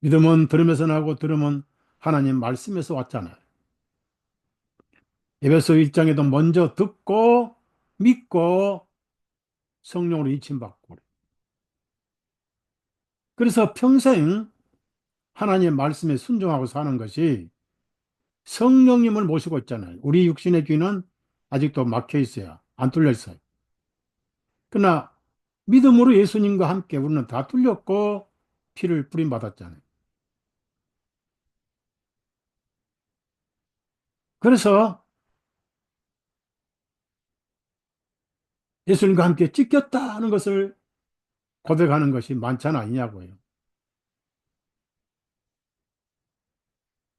믿음은 들음에서 나고 들음은 하나님 말씀에서 왔잖아요. 에베소 1장에도 먼저 듣고 믿고 성령으로 인침받고 그래서 평생 하나님 말씀에 순종하고 사는 것이 성령님을 모시고 있잖아요. 우리 육신의 귀는 아직도 막혀 있어요. 안 뚫려 있어요. 그러나 믿음으로 예수님과 함께 우리는 다 뚫렸고 피를 뿌림받았잖아요. 그래서 예수님과 함께 찢겼다 하는 것을 고백하는 것이 만찬 아니냐고요.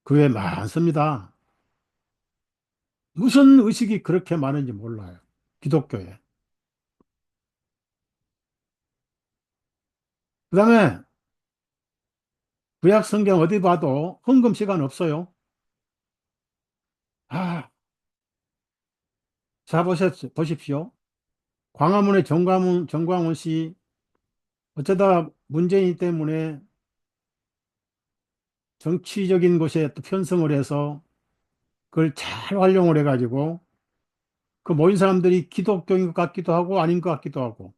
그 외에 많습니다. 무슨 의식이 그렇게 많은지 몰라요. 기독교에. 그 다음에 구약 성경 어디 봐도 헌금 시간 없어요. 아, 자 보십시오. 광화문의 정광훈 씨 어쩌다 문재인 때문에 정치적인 곳에 또 편성을 해서 그걸 잘 활용을 해가지고 그 모인 사람들이 기독교인 것 같기도 하고 아닌 것 같기도 하고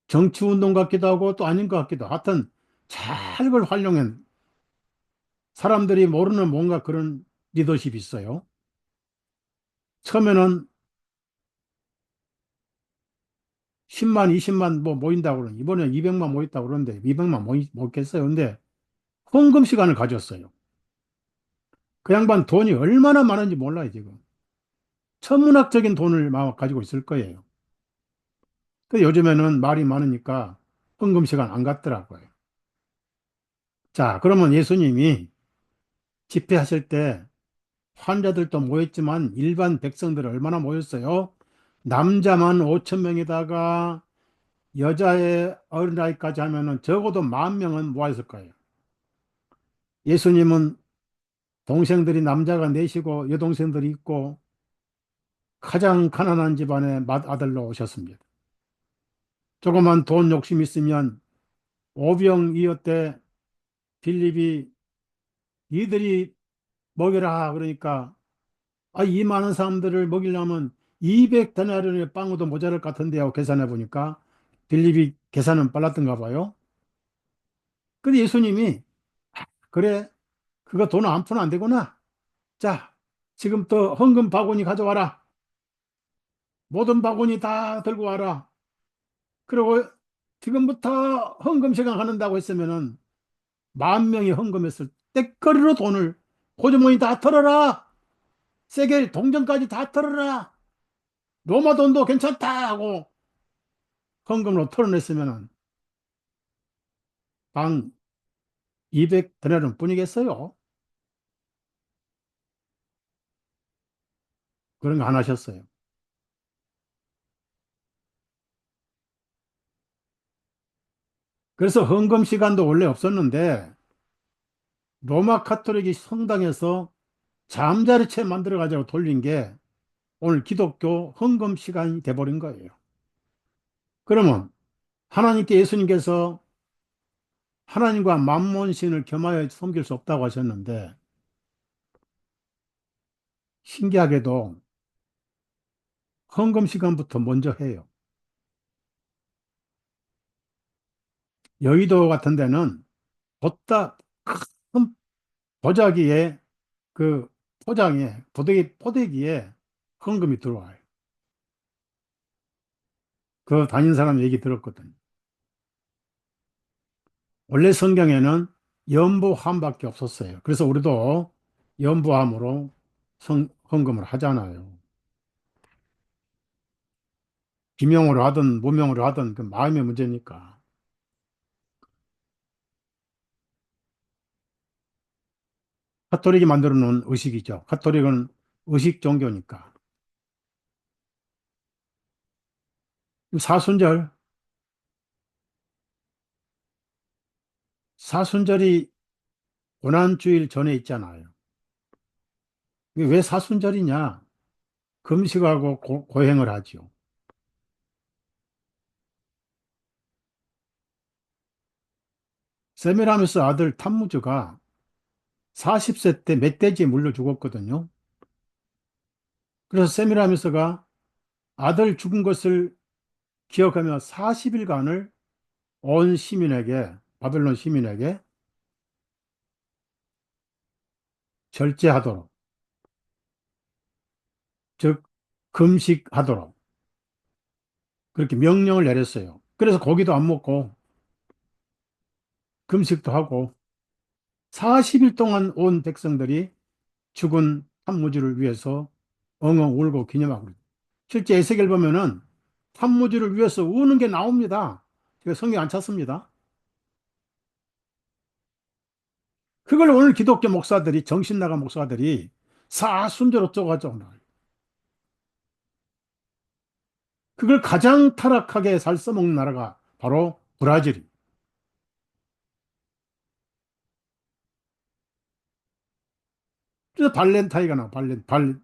정치운동 같기도 하고 또 아닌 것 같기도 하고 하여튼 잘 그걸 활용한 사람들이 모르는 뭔가 그런 리더십이 있어요. 처음에는 10만, 20만 뭐 모인다고 그러는 이번에 200만 모였다고 그러는데 200만 모였겠어요. 근데 헌금 시간을 가졌어요. 그 양반 돈이 얼마나 많은지 몰라요, 지금. 천문학적인 돈을 막 가지고 있을 거예요. 근데 요즘에는 말이 많으니까 헌금 시간 안 갔더라고요. 자, 그러면 예수님이 집회하실 때 환자들도 모였지만 일반 백성들 얼마나 모였어요? 남자만 5천 명에다가 여자의 어린아이까지 하면은 적어도 10,000명은 모였을 거예요. 예수님은 동생들이 남자가 넷이고 여동생들이 있고 가장 가난한 집안의 맏아들로 오셨습니다. 조그만 돈 욕심 있으면 오병이어 때 빌립이 이들이 먹여라 그러니까 이 많은 사람들을 먹이려면 200데나리온의 빵도 모자랄 것 같은데요. 계산해 보니까 빌립이 계산은 빨랐던가 봐요. 근데 예수님이 그래 그거 돈 안 푸는 안 되구나. 자 지금부터 헌금 바구니 가져와라. 모든 바구니 다 들고 와라. 그리고 지금부터 헌금 시간하는다고 했으면은 10,000명이 헌금했을 때거리로 돈을 호주머니 다 털어라. 세계 동전까지 다 털어라. 로마 돈도 괜찮다 하고 헌금으로 털어냈으면은 방 200데나리온 뿐이겠어요. 그런 거 안 하셨어요. 그래서 헌금 시간도 원래 없었는데 로마 카톨릭이 성당에서 잠자리채 만들어 가지고 돌린 게 오늘 기독교 헌금 시간이 돼버린 거예요. 그러면 하나님께 예수님께서 하나님과 만몬신을 겸하여 섬길 수 없다고 하셨는데 신기하게도 헌금 시간부터 먼저 해요. 여의도 같은 데는 보다 큰 보자기에 그 포장에 포대기에 헌금이 들어와요. 그 다닌 사람 얘기 들었거든요. 원래 성경에는 연보함밖에 없었어요. 그래서 우리도 연보함으로 헌금을 하잖아요. 비명으로 하든 무명으로 하든 그 마음의 문제니까. 카톨릭이 만들어 놓은 의식이죠. 카톨릭은 의식 종교니까. 사순절, 사순절이 고난주일 전에 있잖아요. 이게 왜 사순절이냐? 금식하고 고행을 하죠. 세미라미스 아들 탐무즈가 40세 때 멧돼지에 물려 죽었거든요. 그래서 세미라미스가 아들 죽은 것을 기억하며 40일간을 온 시민에게, 바벨론 시민에게 절제하도록, 즉, 금식하도록 그렇게 명령을 내렸어요. 그래서 고기도 안 먹고 금식도 하고 40일 동안 온 백성들이 죽은 탄무지를 위해서 엉엉 울고 기념하고 그래요. 실제 에스겔 보면은 탄무지를 위해서 우는 게 나옵니다. 제가 성경 안 찾습니다. 그걸 오늘 기독교 목사들이 정신 나간 목사들이 사순절 어쩌고저쩌고 나와요. 그걸 가장 타락하게 살 써먹는 나라가 바로 브라질이. 그래서 발렌타이가 나와. 발렌타이.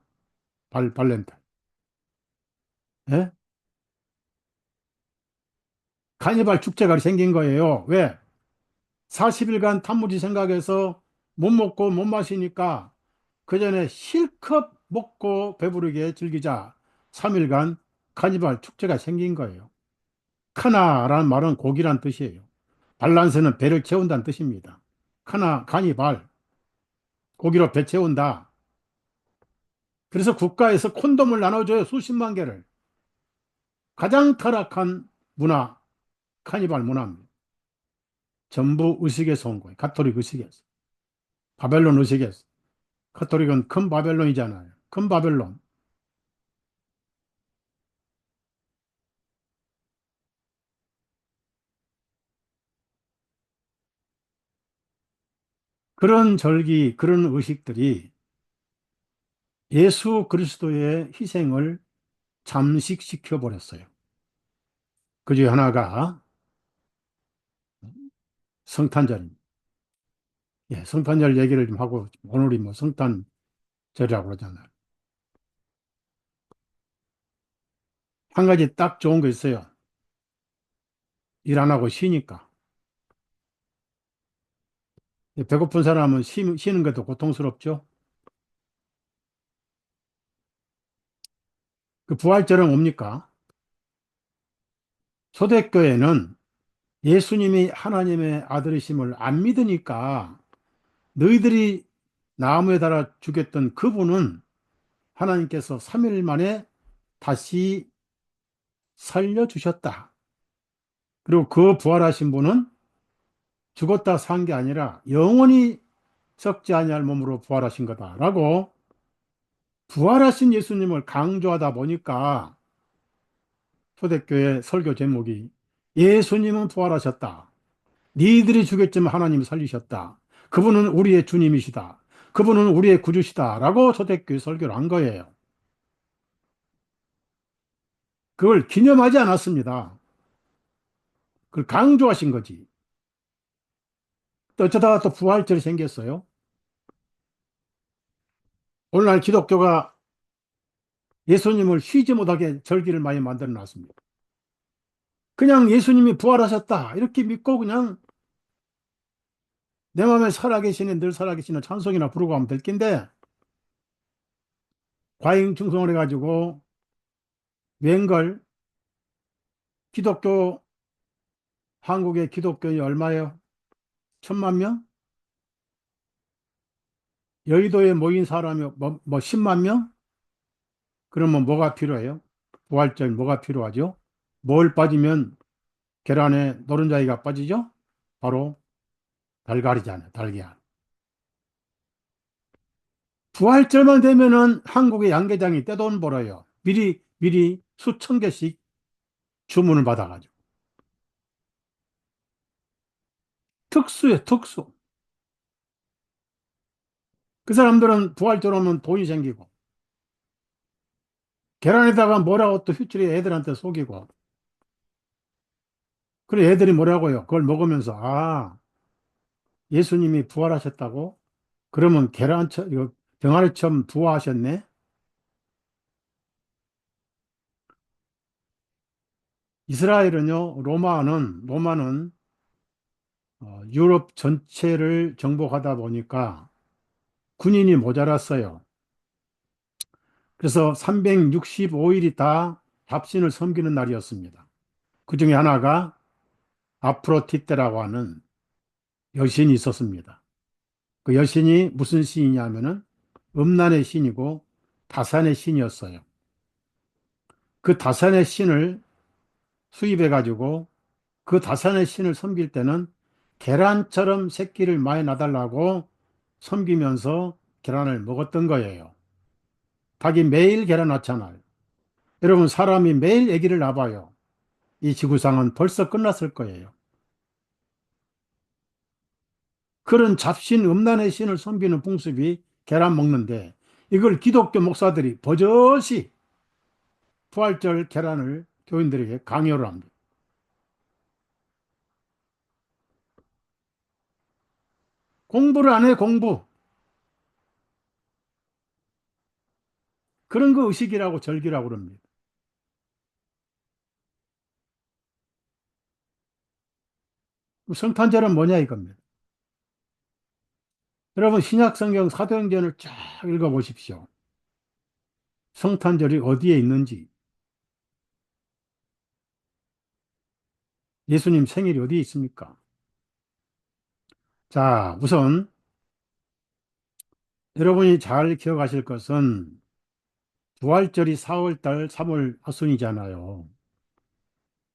예? 카니발 축제가 생긴 거예요. 왜? 40일간 단무지 생각해서 못 먹고 못 마시니까 그 전에 실컷 먹고 배부르게 즐기자. 3일간 카니발 축제가 생긴 거예요. 카나라는 말은 고기란 뜻이에요. 발란스는 배를 채운다는 뜻입니다. 카니발, 고기로 배 채운다. 그래서 국가에서 콘돔을 나눠줘요. 수십만 개를. 가장 타락한 문화, 카니발 문화입니다. 전부 의식에서 온 거예요. 가톨릭 의식에서. 바벨론 의식에서. 가톨릭은 큰 바벨론이잖아요. 큰 바벨론. 그런 절기, 그런 의식들이 예수 그리스도의 희생을 잠식시켜 버렸어요. 그 중에 하나가 성탄절입니다. 예, 성탄절 얘기를 좀 하고, 오늘이 뭐 성탄절이라고 그러잖아요. 한 가지 딱 좋은 거 있어요. 일 안 하고 쉬니까. 배고픈 사람은 쉬는 것도 고통스럽죠. 그 부활절은 뭡니까? 초대교회는 예수님이 하나님의 아들이심을 안 믿으니까 너희들이 나무에 달아 죽였던 그분은 하나님께서 3일 만에 다시 살려주셨다. 그리고 그 부활하신 분은 죽었다 산 게 아니라 영원히 썩지 아니할 몸으로 부활하신 거다라고 부활하신 예수님을 강조하다 보니까 초대교회 설교 제목이 예수님은 부활하셨다. 니들이 죽였지만 하나님이 살리셨다. 그분은 우리의 주님이시다. 그분은 우리의 구주시다. 라고 초대교회 설교를 한 거예요. 그걸 기념하지 않았습니다. 그걸 강조하신 거지. 또 어쩌다가 또 부활절이 생겼어요. 오늘날 기독교가 예수님을 쉬지 못하게 절기를 많이 만들어 놨습니다. 그냥 예수님이 부활하셨다. 이렇게 믿고 그냥 내 마음에 살아계시는, 늘 살아계시는 찬송이나 부르고 하면 될 낀데, 과잉 충성을 해가지고, 웬걸, 기독교, 한국의 기독교인이 얼마예요? 1,000만 명? 여의도에 모인 사람이 뭐 10만 명? 그러면 뭐가 필요해요? 부활절 뭐가 필요하죠? 뭘 빠지면 계란에 노른자이가 빠지죠? 바로 달걀이잖아요, 달걀. 부활절만 되면은 한국의 양계장이 떼돈 벌어요. 미리 수천 개씩 주문을 받아가지고. 특수예요, 특수. 그 사람들은 부활절 오면 돈이 생기고, 계란에다가 뭐라고 또 휘줄이 애들한테 속이고, 그래 애들이 뭐라고요? 그걸 먹으면서, 아, 예수님이 부활하셨다고? 그러면 이거 병아리처럼 부화하셨네? 로마는 유럽 전체를 정복하다 보니까 군인이 모자랐어요. 그래서 365일이 다 잡신을 섬기는 날이었습니다. 그 중에 하나가 아프로디테라고 하는 여신이 있었습니다. 그 여신이 무슨 신이냐면은 음란의 신이고 다산의 신이었어요. 그 다산의 신을 수입해 가지고 그 다산의 신을 섬길 때는 계란처럼 새끼를 많이 낳아달라고 섬기면서 계란을 먹었던 거예요. 닭이 매일 계란 낳잖아요. 여러분, 사람이 매일 아기를 낳아봐요. 이 지구상은 벌써 끝났을 거예요. 그런 잡신 음란의 신을 섬기는 풍습이 계란 먹는데 이걸 기독교 목사들이 버젓이 부활절 계란을 교인들에게 강요를 합니다. 공부를 안 해, 공부. 그런 거 의식이라고 절기라고 그럽니다. 성탄절은 뭐냐 이겁니다. 여러분 신약 성경 사도행전을 쫙 읽어보십시오. 성탄절이 어디에 있는지, 예수님 생일이 어디에 있습니까? 자, 우선 여러분이 잘 기억하실 것은 부활절이 4월달 3월 하순이잖아요.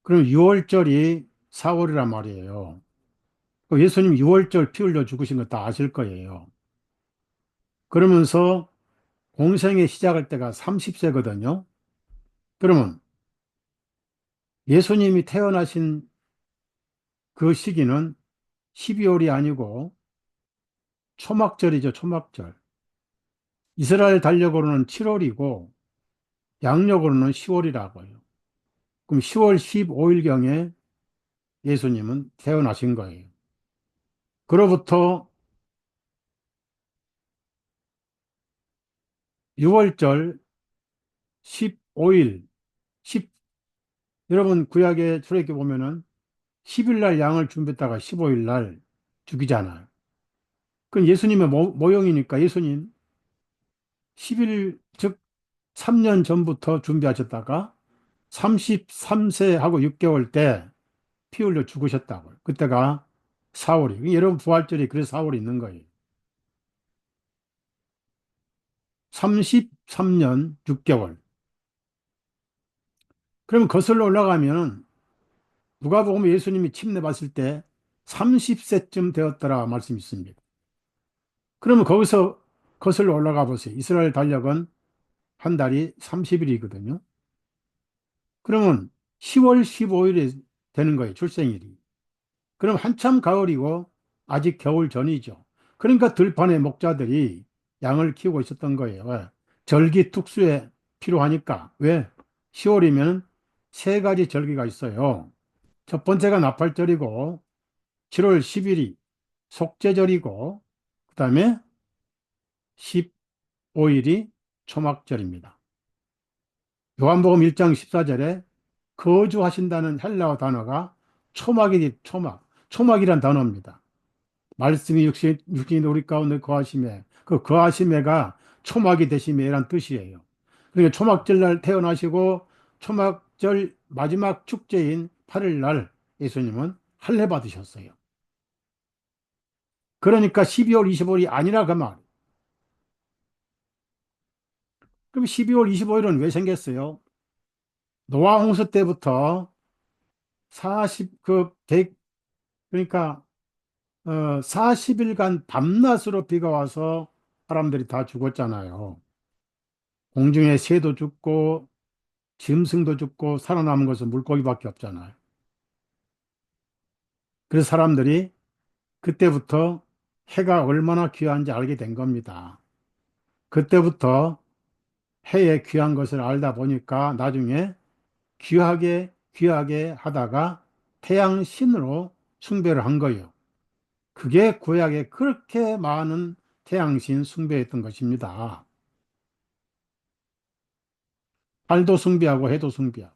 그럼 6월절이 4월이란 말이에요. 그 예수님 6월절 피 흘려 죽으신 거 다 아실 거예요. 그러면서 공생에 시작할 때가 30세거든요. 그러면 예수님이 태어나신 그 시기는 12월이 아니고 초막절이죠, 초막절. 이스라엘 달력으로는 7월이고 양력으로는 10월이라고요. 그럼 10월 15일경에 예수님은 태어나신 거예요. 그로부터 6월절 15일, 10, 여러분 구약의 출애굽기 보면은 10일 날 양을 준비했다가 15일 날 죽이잖아요. 그럼 예수님의 모형이니까 예수님 10일, 즉 3년 전부터 준비하셨다가 33세하고 6개월 때 피 흘려 죽으셨다고요. 그때가 4월이. 여러분 부활절이 그래서 4월이 있는 거예요. 33년 6개월. 그러면 거슬러 올라가면 누가복음 예수님이 침례 받을 때 30세쯤 되었더라 말씀이 있습니다. 그러면 거기서 거슬러 올라가 보세요. 이스라엘 달력은 한 달이 30일이거든요. 그러면 10월 15일에 되는 거예요. 출생일이. 그럼 한참 가을이고 아직 겨울 전이죠. 그러니까 들판의 목자들이 양을 키우고 있었던 거예요. 왜? 절기 특수에 필요하니까. 왜? 10월이면 세 가지 절기가 있어요. 첫 번째가 나팔절이고 7월 10일이 속죄절이고 그다음에 15일이 초막절입니다. 요한복음 1장 14절에 거주하신다는 헬라어 단어가 초막이지 초막. 초막이란 단어입니다. 말씀이 육신이 우리 가운데 거하심에 그 거하심에가 초막이 되심이란 뜻이에요. 그러니까 초막절 날 태어나시고 초막절 마지막 축제인 8일 날 예수님은 할례 받으셨어요. 그러니까 12월 25일이 아니라 그 말. 그럼 12월 25일은 왜 생겼어요? 노아 홍수 때부터 그러니까 40일간 밤낮으로 비가 와서 사람들이 다 죽었잖아요. 공중에 새도 죽고 짐승도 죽고 살아남은 것은 물고기밖에 없잖아요. 그래서 사람들이 그때부터 해가 얼마나 귀한지 알게 된 겁니다. 그때부터 해의 귀한 것을 알다 보니까 나중에 귀하게 하다가 태양 신으로 숭배를 한 거예요. 그게 구약에 그렇게 많은 태양신 숭배했던 것입니다. 달도 숭배하고 해도 숭배하고.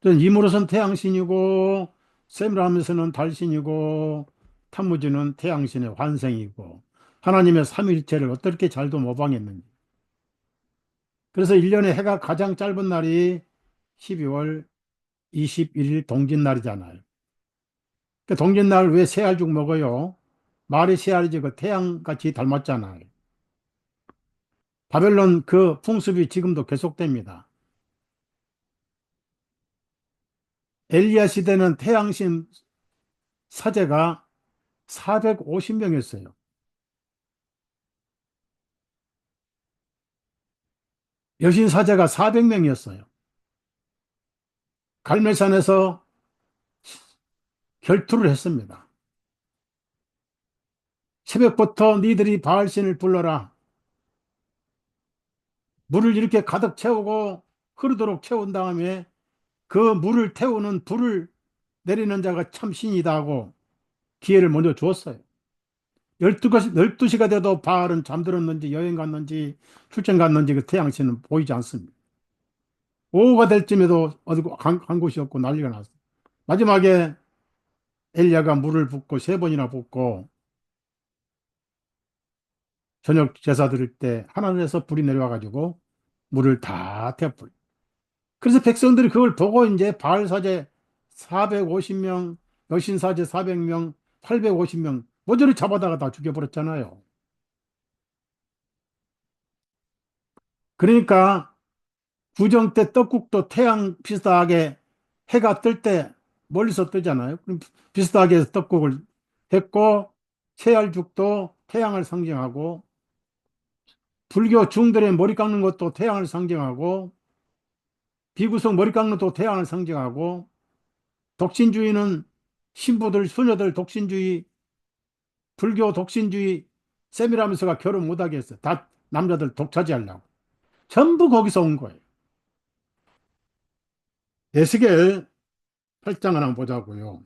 이물로선 태양신이고 세므라면서는 달신이고 타무지는 태양신의 환생이고 하나님의 삼위일체를 어떻게 잘도 모방했는지. 그래서 1년에 해가 가장 짧은 날이 12월 21일 동짓날이잖아요. 그 동짓날 왜 새알죽 먹어요? 말이 새알이지 그 태양같이 닮았잖아요. 바벨론 그 풍습이 지금도 계속됩니다. 엘리야 시대는 태양신 사제가 450명이었어요. 여신 사제가 400명이었어요. 갈멜산에서 결투를 했습니다. 새벽부터 니들이 바알신을 불러라. 물을 이렇게 가득 채우고 흐르도록 채운 다음에 그 물을 태우는 불을 내리는 자가 참 신이다 하고 기회를 먼저 주었어요. 12시가 돼도 바알은 잠들었는지 여행 갔는지 출장 갔는지 그 태양신은 보이지 않습니다. 오후가 될 쯤에도 어디 간 곳이 없고 난리가 났어요. 마지막에 엘리야가 물을 붓고 세 번이나 붓고 저녁 제사 드릴 때 하늘에서 불이 내려와 가지고 물을 다 태워버려. 그래서 백성들이 그걸 보고 이제 바알 사제 450명, 여신 사제 400명, 850명 모조리 잡아다가 다 죽여버렸잖아요. 그러니까 구정 때 떡국도 태양 비슷하게 해가 뜰 때 멀리서 뜨잖아요. 그럼 비슷하게 해서 떡국을 했고, 채알죽도 태양을 상징하고, 불교 중들의 머리 깎는 것도 태양을 상징하고, 비구성 머리 깎는 것도 태양을 상징하고, 독신주의는 신부들, 수녀들 독신주의, 불교 독신주의, 세미라면서가 결혼 못하게 했어요. 다 남자들 독차지하려고. 전부 거기서 온 거예요. 에스겔 8장 하나 보자고요.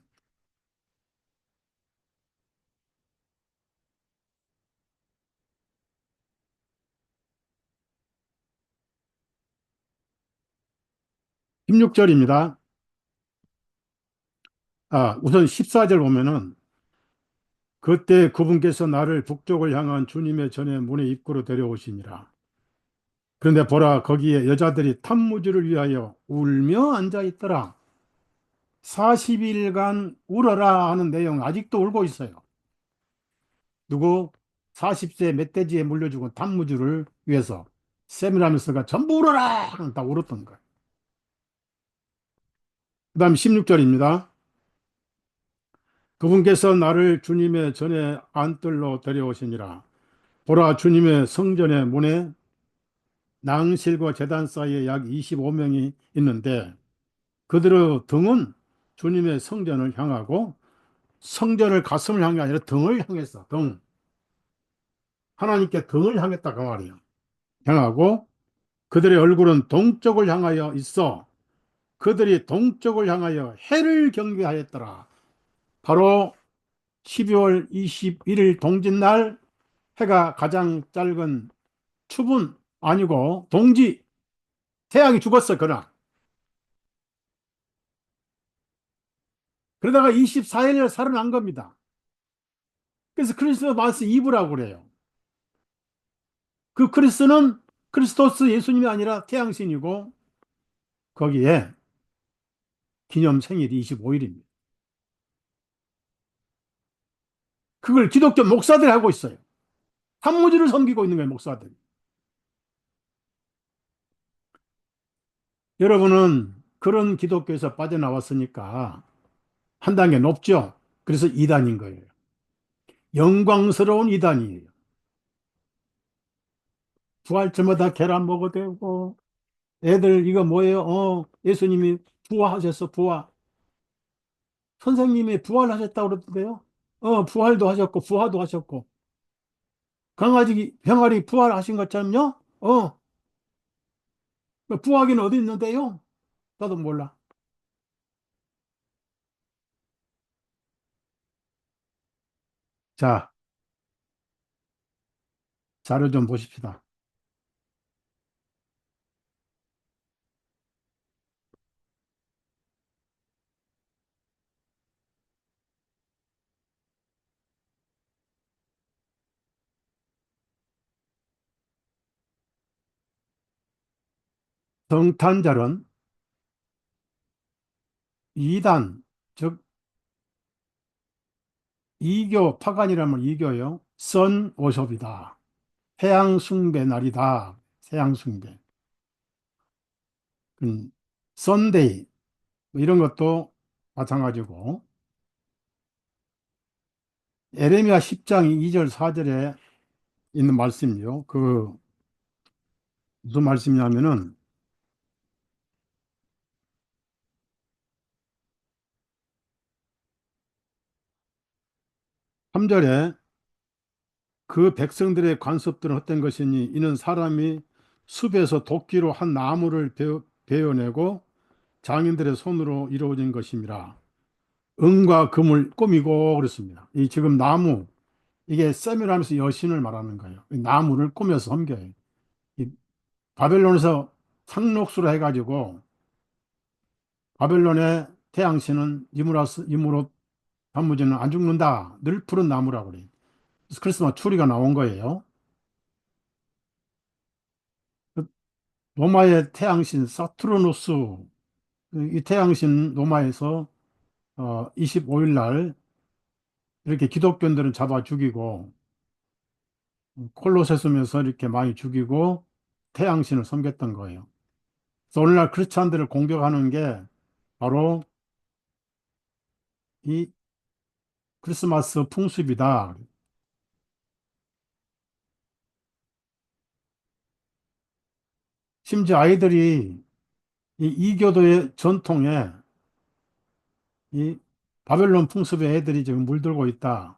16절입니다. 우선 14절 보면은 그때 그분께서 나를 북쪽을 향한 주님의 전에 문의 입구로 데려오시니라. 그런데 보라 거기에 여자들이 탄무지를 위하여 울며 앉아 있더라. 40일간 울어라 하는 내용 아직도 울고 있어요. 누구? 40세 멧돼지에 물려 죽은 단무주를 위해서 세미라미스가 전부 울어라! 다 울었던 거예요. 그 다음 16절입니다. 그분께서 나를 주님의 전에 안뜰로 데려오시니라. 보라 주님의 성전의 문에 낭실과 제단 사이에 약 25명이 있는데 그들의 등은 주님의 성전을 향하고 성전을 가슴을 향해 아니라 등을 향했어. 등. 하나님께 등을 향했다 그 말이에요. 향하고 그들의 얼굴은 동쪽을 향하여 있어 그들이 동쪽을 향하여 해를 경배하였더라. 바로 12월 21일 동짓날 해가 가장 짧은 추분 아니고 동지 태양이 죽었어 그날. 그러다가 24일에 살아난 겁니다. 그래서 크리스마스 이브라고 그래요. 그 크리스는 크리스토스 예수님이 아니라 태양신이고 거기에 기념 생일이 25일입니다. 그걸 기독교 목사들이 하고 있어요. 한무지를 섬기고 있는 거예요, 목사들. 여러분은 그런 기독교에서 빠져나왔으니까 한 단계 높죠? 그래서 이단인 거예요. 영광스러운 이단이에요. 부활절마다 계란 먹어도 되고, 애들 이거 뭐예요? 예수님이 부활하셨어, 부활. 선생님이 부활하셨다고 그러던데요? 부활도 하셨고, 부활도 하셨고. 강아지, 병아리 부활하신 것처럼요? 그 부활기는 어디 있는데요? 나도 몰라. 자, 자료 좀 보십시다. 성탄절은 이단, 즉, 이교, 파간이라면 이교요. 선 오숍이다. 태양 숭배 날이다. 태양 숭배. 선데이, 뭐 이런 것도 마찬가지고. 에레미야 10장 2절 4절에 있는 말씀이요. 그, 무슨 말씀이냐면은, 3절에 그 백성들의 관습들은 헛된 것이니 이는 사람이 숲에서 도끼로 한 나무를 베어내고 장인들의 손으로 이루어진 것입니다. 은과 금을 꾸미고 그랬습니다. 이 지금 나무 이게 세미라면서 여신을 말하는 거예요. 이 나무를 꾸며서 섬겨요. 이 바벨론에서 상록수로 해가지고 바벨론의 태양신은 이무롯 단무지는 안 죽는다. 늘 푸른 나무라고 그래요. 그래서 크리스마스 추리가 나온 거예요. 로마의 태양신 사투르누스 이 태양신 로마에서 25일 날 이렇게 기독교인들은 잡아 죽이고 콜로세움에서 이렇게 많이 죽이고 태양신을 섬겼던 거예요. 그래서 오늘날 크리스찬들을 공격하는 게 바로 이 크리스마스 풍습이다. 심지어 아이들이 이 이교도의 전통에 이 바벨론 풍습의 애들이 지금 물들고 있다.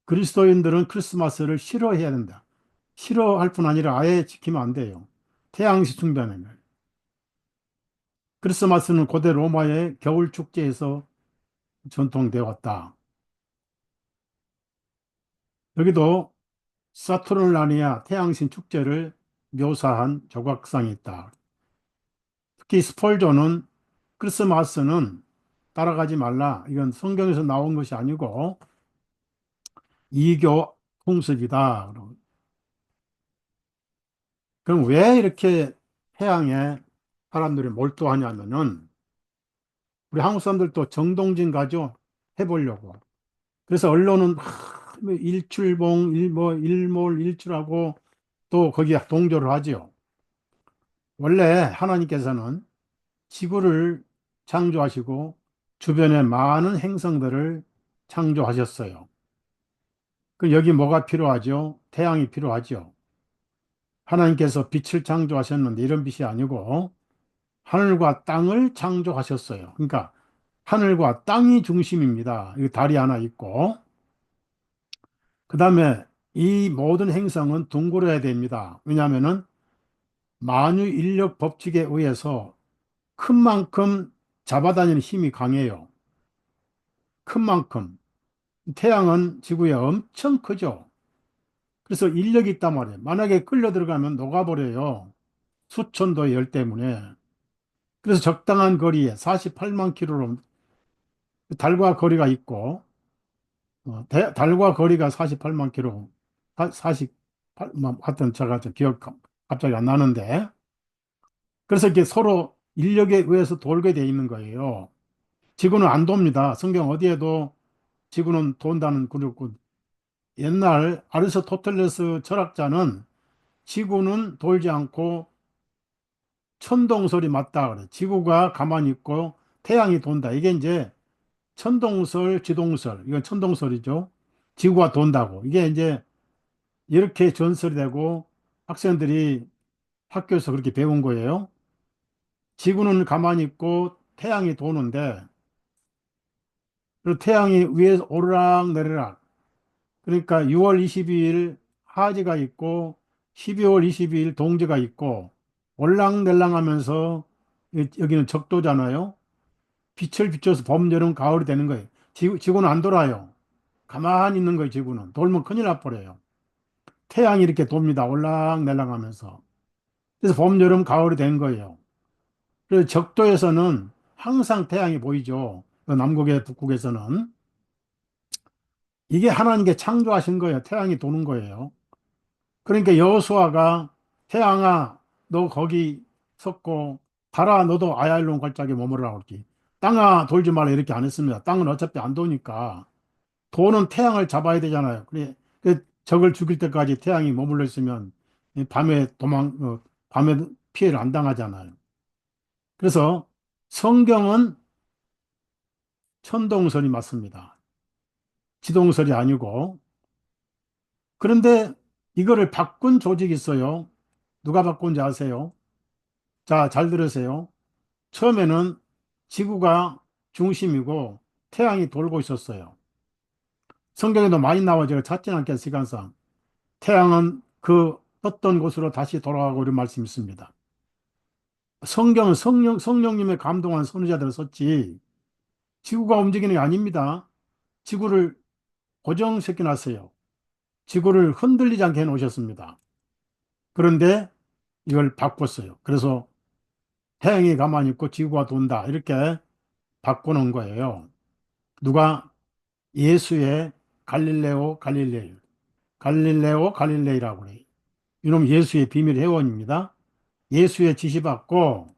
그리스도인들은 크리스마스를 싫어해야 된다. 싫어할 뿐 아니라 아예 지키면 안 돼요. 태양시 숭배는. 크리스마스는 고대 로마의 겨울 축제에서 전통되어 왔다. 여기도 사투르나니아 태양신 축제를 묘사한 조각상이 있다. 특히 스폴전은 크리스마스는 따라가지 말라. 이건 성경에서 나온 것이 아니고 이교 풍습이다. 그럼 왜 이렇게 태양에 사람들이 몰두하냐면은 우리 한국 사람들도 정동진 가죠. 해보려고. 그래서 언론은 뭐 일출봉, 뭐 일몰, 일출하고 또 거기에 동조를 하지요. 원래 하나님께서는 지구를 창조하시고 주변에 많은 행성들을 창조하셨어요. 그 여기 뭐가 필요하죠? 태양이 필요하죠. 하나님께서 빛을 창조하셨는데 이런 빛이 아니고 하늘과 땅을 창조하셨어요. 그러니까 하늘과 땅이 중심입니다. 이 달이 하나 있고 그 다음에 이 모든 행성은 둥그러야 됩니다. 왜냐하면은 만유 인력 법칙에 의해서 큰 만큼 잡아다니는 힘이 강해요. 큰 만큼. 태양은 지구에 엄청 크죠. 그래서 인력이 있단 말이에요. 만약에 끌려 들어가면 녹아버려요. 수천도의 열 때문에. 그래서 적당한 거리에 48만 킬로로 달과 거리가 있고, 달과 거리가 48만 킬로, 48, 하여튼 제가 좀 기억 갑자기 안 나는데, 그래서 이게 서로 인력에 의해서 돌게 돼 있는 거예요. 지구는 안 돕니다. 성경 어디에도 지구는 돈다는 그렇고, 옛날 아리스토텔레스 철학자는 지구는 돌지 않고 천동설이 맞다 그래. 지구가 가만히 있고 태양이 돈다. 이게 이제 천동설, 지동설. 이건 천동설이죠. 지구가 돈다고. 이게 이제 이렇게 전설이 되고 학생들이 학교에서 그렇게 배운 거예요. 지구는 가만히 있고 태양이 도는데 그리고 태양이 위에서 오르락 내리락. 그러니까 6월 22일 하지가 있고 12월 22일 동지가 있고 올랑내랑 하면서 여기는 적도잖아요. 빛을 비춰서 봄, 여름, 가을이 되는 거예요. 지구는 안 돌아요. 가만히 있는 거예요, 지구는. 돌면 큰일 나버려요. 태양이 이렇게 돕니다. 올랑내랑 하면서. 그래서 봄, 여름, 가을이 된 거예요. 그래서 적도에서는 항상 태양이 보이죠. 그 남극의 북극에서는. 이게 하나님께 창조하신 거예요. 태양이 도는 거예요. 그러니까 여호수아가 태양아 너 거기 섰고 달아 너도 아얄론 골짜기에 머무르라고 그랬지. 땅아 돌지 말라 이렇게 안 했습니다. 땅은 어차피 안 도니까 도는 태양을 잡아야 되잖아요. 그래 그 적을 죽일 때까지 태양이 머물러 있으면 이 밤에 밤에 피해를 안 당하잖아요. 그래서 성경은 천동설이 맞습니다. 지동설이 아니고. 그런데 이거를 바꾼 조직이 있어요. 누가 바꾼지 아세요? 자, 잘 들으세요. 처음에는 지구가 중심이고 태양이 돌고 있었어요. 성경에도 많이 나와 제가 찾지는 않겠어요, 시간상. 태양은 그 떴던 곳으로 다시 돌아가고 이런 말씀이 있습니다. 성경은 성령님의 감동한 선지자들을 썼지 지구가 움직이는 게 아닙니다. 지구를 고정시켜 놨어요. 지구를 흔들리지 않게 해 놓으셨습니다. 그런데 이걸 바꿨어요. 그래서 태양이 가만히 있고 지구가 돈다. 이렇게 바꿔놓은 거예요. 누가? 예수의 갈릴레오 갈릴레이라고 그래요. 이놈 예수의 비밀 회원입니다. 예수의 지시받고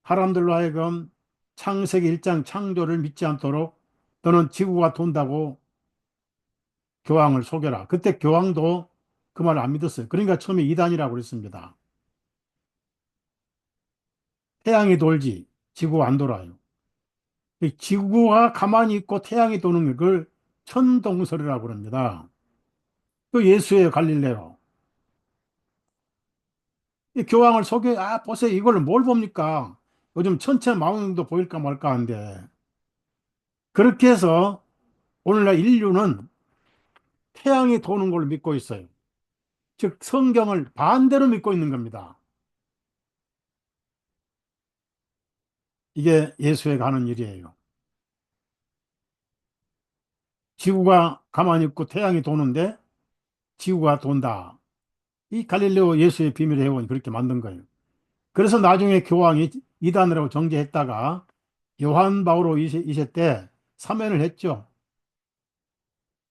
사람들로 하여금 창세기 1장 창조를 믿지 않도록 너는 지구가 돈다고 교황을 속여라. 그때 교황도 그 말을 안 믿었어요. 그러니까 처음에 이단이라고 그랬습니다. 태양이 돌지 지구가 안 돌아요. 이 지구가 가만히 있고 태양이 도는 걸 천동설이라고 그럽니다. 그 예수의 갈릴레오. 이 교황을 속여, 아, 보세요. 이걸 뭘 봅니까? 요즘 천체망원경도 보일까 말까 한데. 그렇게 해서 오늘날 인류는 태양이 도는 걸 믿고 있어요. 즉, 성경을 반대로 믿고 있는 겁니다. 이게 예수에 가는 일이에요. 지구가 가만히 있고 태양이 도는데 지구가 돈다. 이 갈릴레오 예수의 비밀의 회원이 그렇게 만든 거예요. 그래서 나중에 교황이 이단이라고 정죄했다가 요한 바오로 2세 때 사면을 했죠.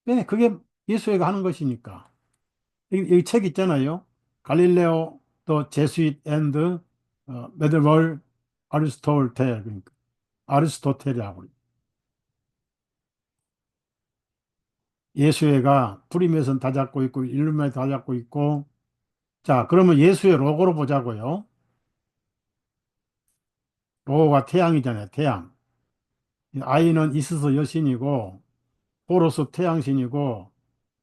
네, 그게 예수가 하는 것이니까. 여기 책 있잖아요. 갈릴레오 더 제수잇 앤드 메드월 아리스토텔, 그러니까 아리스토텔이라고. 예수회가 프리메이슨 다 잡고 있고 일루미나티 다 잡고 있고. 자, 그러면 예수의 로고로 보자고요. 로고가 태양이잖아요. 태양. 아이는 이스스 여신이고 호로스 태양신이고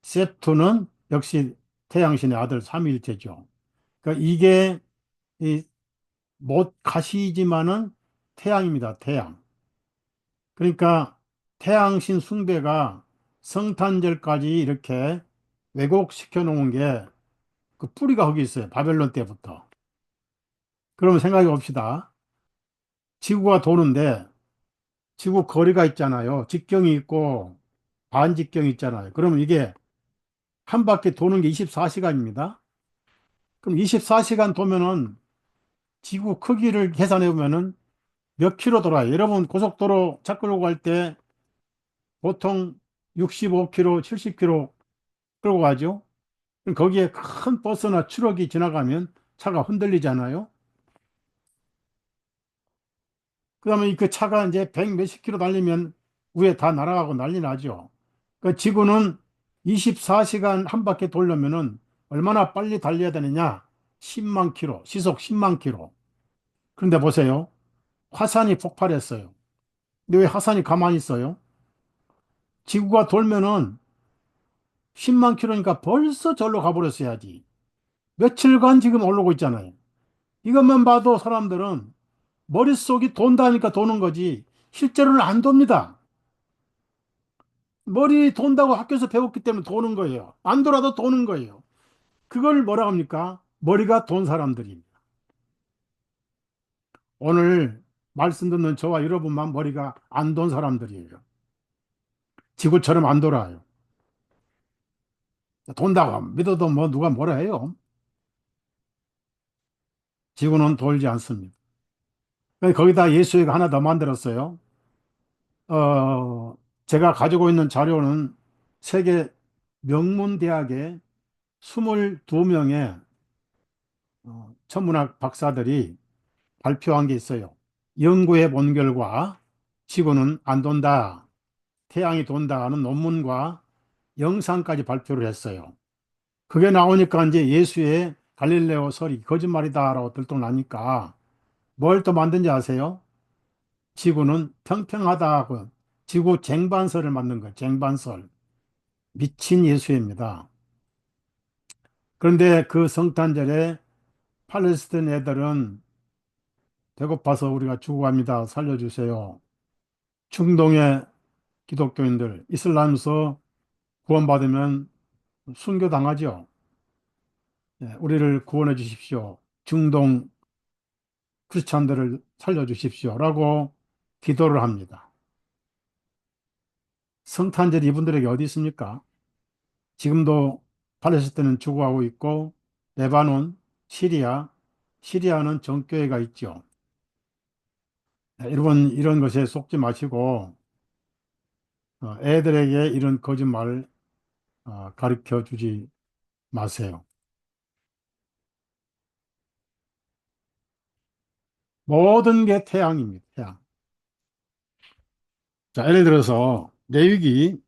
세투는 역시 태양신의 아들 삼위일체죠. 그러니까 이게 이 못 가시지만은 태양입니다. 태양. 그러니까 태양신 숭배가 성탄절까지 이렇게 왜곡시켜 놓은 게 그 뿌리가 거기 있어요. 바벨론 때부터. 그러면 생각해 봅시다. 지구가 도는데 지구 거리가 있잖아요. 직경이 있고 반직경이 있잖아요. 그러면 이게 한 바퀴 도는 게 24시간입니다. 그럼 24시간 도면은 지구 크기를 계산해 보면은 몇 킬로 돌아요? 여러분 고속도로 차 끌고 갈 때 보통 65킬로, 70킬로 끌고 가죠. 그럼 거기에 큰 버스나 트럭이 지나가면 차가 흔들리잖아요. 그다음에 그 차가 이제 100 몇십 킬로 달리면 위에 다 날아가고 난리 나죠. 그 지구는 24시간 한 바퀴 돌려면은 얼마나 빨리 달려야 되느냐? 10만 킬로, 시속 10만 킬로. 그런데 보세요. 화산이 폭발했어요. 근데 왜 화산이 가만히 있어요? 지구가 돌면은 10만 킬로니까 벌써 절로 가버렸어야지. 며칠간 지금 오르고 있잖아요. 이것만 봐도 사람들은 머릿속이 돈다니까 도는 거지 실제로는 안 돕니다. 머리 돈다고 학교에서 배웠기 때문에 도는 거예요. 안 돌아도 도는 거예요. 그걸 뭐라 합니까? 머리가 돈 사람들입니다. 오늘 말씀 듣는 저와 여러분만 머리가 안 돈 사람들이에요. 지구처럼 안 돌아요. 돈다고 믿어도 뭐 누가 뭐라 해요? 지구는 돌지 않습니다. 거기다 예수가 하나 더 만들었어요. 어, 제가 가지고 있는 자료는 세계 명문대학의 22명의 천문학 박사들이 발표한 게 있어요. 연구해 본 결과 지구는 안 돈다, 태양이 돈다 하는 논문과 영상까지 발표를 했어요. 그게 나오니까 이제 예수의 갈릴레오 설이 거짓말이다라고 들통나니까 뭘 또 만든지 아세요? 지구는 평평하다고 지구 쟁반설을 만든 거예요. 쟁반설. 미친 예수입니다. 그런데 그 성탄절에 팔레스타인 애들은 배고파서 우리가 죽어갑니다. 살려주세요. 중동의 기독교인들, 이슬람에서 구원받으면 순교당하죠. 예, 우리를 구원해 주십시오. 중동 크리스찬들을 살려주십시오. 라고 기도를 합니다. 성탄절이 이분들에게 어디 있습니까? 지금도 팔레스타인은 죽어가고 있고, 레바논, 시리아, 시리아는 정교회가 있죠. 예, 여러분, 이런 것에 속지 마시고, 애들에게 이런 거짓말을 가르쳐 주지 마세요. 모든 게 태양입니다. 태양. 자, 예를 들어서 레위기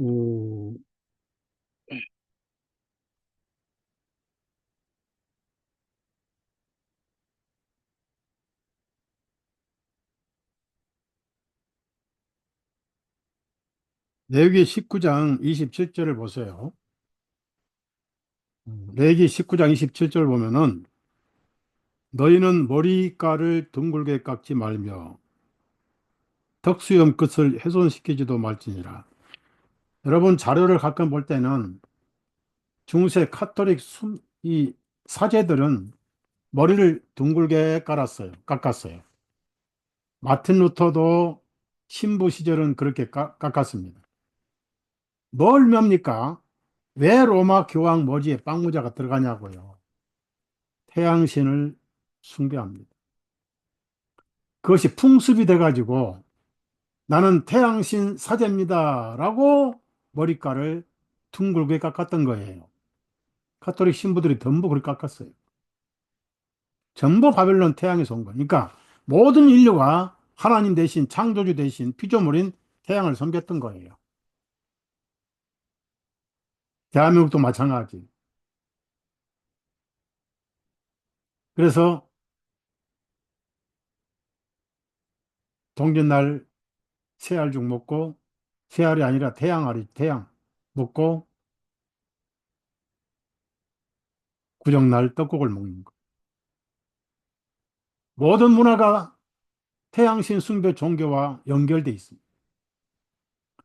어, 레위기 19장 27절을 보세요. 레위기 19장 27절 보면은 너희는 머리카락을 둥글게 깎지 말며 덕수염 끝을 훼손시키지도 말지니라. 여러분 자료를 가끔 볼 때는 중세 카톨릭 이 사제들은 머리를 둥글게 깎았어요. 마틴 루터도 신부 시절은 그렇게 깎았습니다. 뭘 맵니까? 왜 로마 교황 머리에 빵모자가 들어가냐고요. 태양신을 숭배합니다. 그것이 풍습이 돼가지고 나는 태양신 사제입니다 라고 머리카락을 둥글게 깎았던 거예요. 카톨릭 신부들이 전부 그렇게 깎았어요. 전부 바벨론 태양에서 온 거니까 모든 인류가 하나님 대신 창조주 대신 피조물인 태양을 섬겼던 거예요. 대한민국도 마찬가지. 그래서 동짓날 새알죽 먹고 새알이 아니라 태양알이 태양 먹고 구정날 떡국을 먹는 거. 모든 문화가 태양신 숭배 종교와 연결돼 있습니다.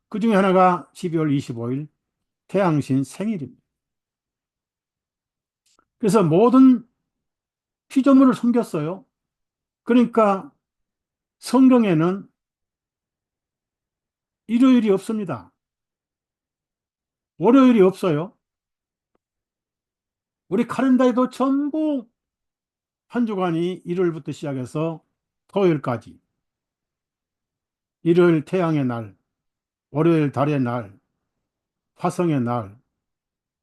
그 중에 하나가 12월 25일 태양신 생일입니다. 그래서 모든 피조물을 섬겼어요. 그러니까 성경에는 일요일이 없습니다. 월요일이 없어요. 우리 카렌다에도 전부 한 주간이 일요일부터 시작해서 토요일까지 일요일 태양의 날, 월요일 달의 날, 화성의 날,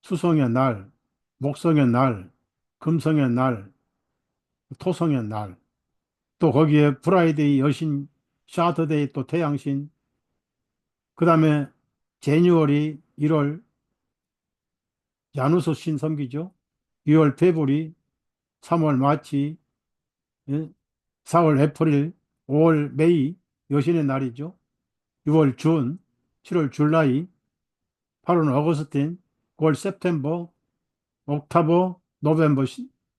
수성의 날, 목성의 날, 금성의 날, 토성의 날, 또 거기에 프라이데이 여신, 샤터데이 또 태양신, 그 다음에 제니월이 1월 야누스 신 섬기죠. 2월 페브리, 3월 마치, 예? 4월 에프릴, 5월 메이 여신의 날이죠. 6월 준, 7월 줄라이, 8월 어거스틴, 9월 september, 옥타버, 노벰버,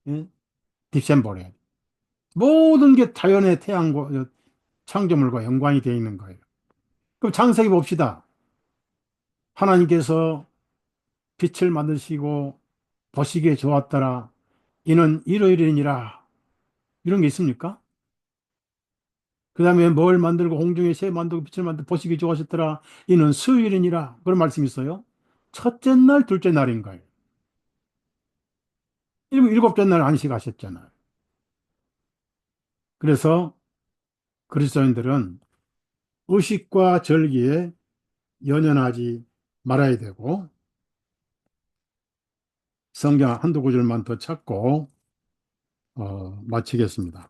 예? 디셈버래. 모든 게 자연의 태양과 창조물과 연관이 되어 있는 거예요. 그럼 창세기 봅시다. 하나님께서 빛을 만드시고 보시기에 좋았더라. 이는 일요일이니라. 이런 게 있습니까? 그 다음에 뭘 만들고 공중에 새 만들고 빛을 만들고 보시기 좋아하셨더라. 이는 수요일이니라. 그런 말씀이 있어요. 첫째 날, 둘째 날인 거예요. 일곱째 날 안식하셨잖아요. 그래서 그리스도인들은 의식과 절기에 연연하지 말아야 되고 성경 한두 구절만 더 찾고 마치겠습니다.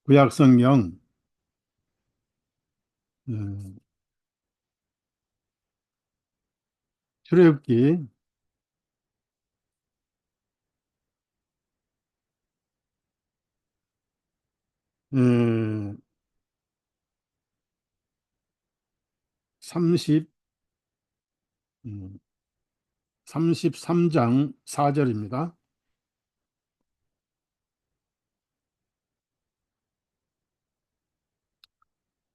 구약 성경 음, 출애굽기 30 음, 33장 4절입니다.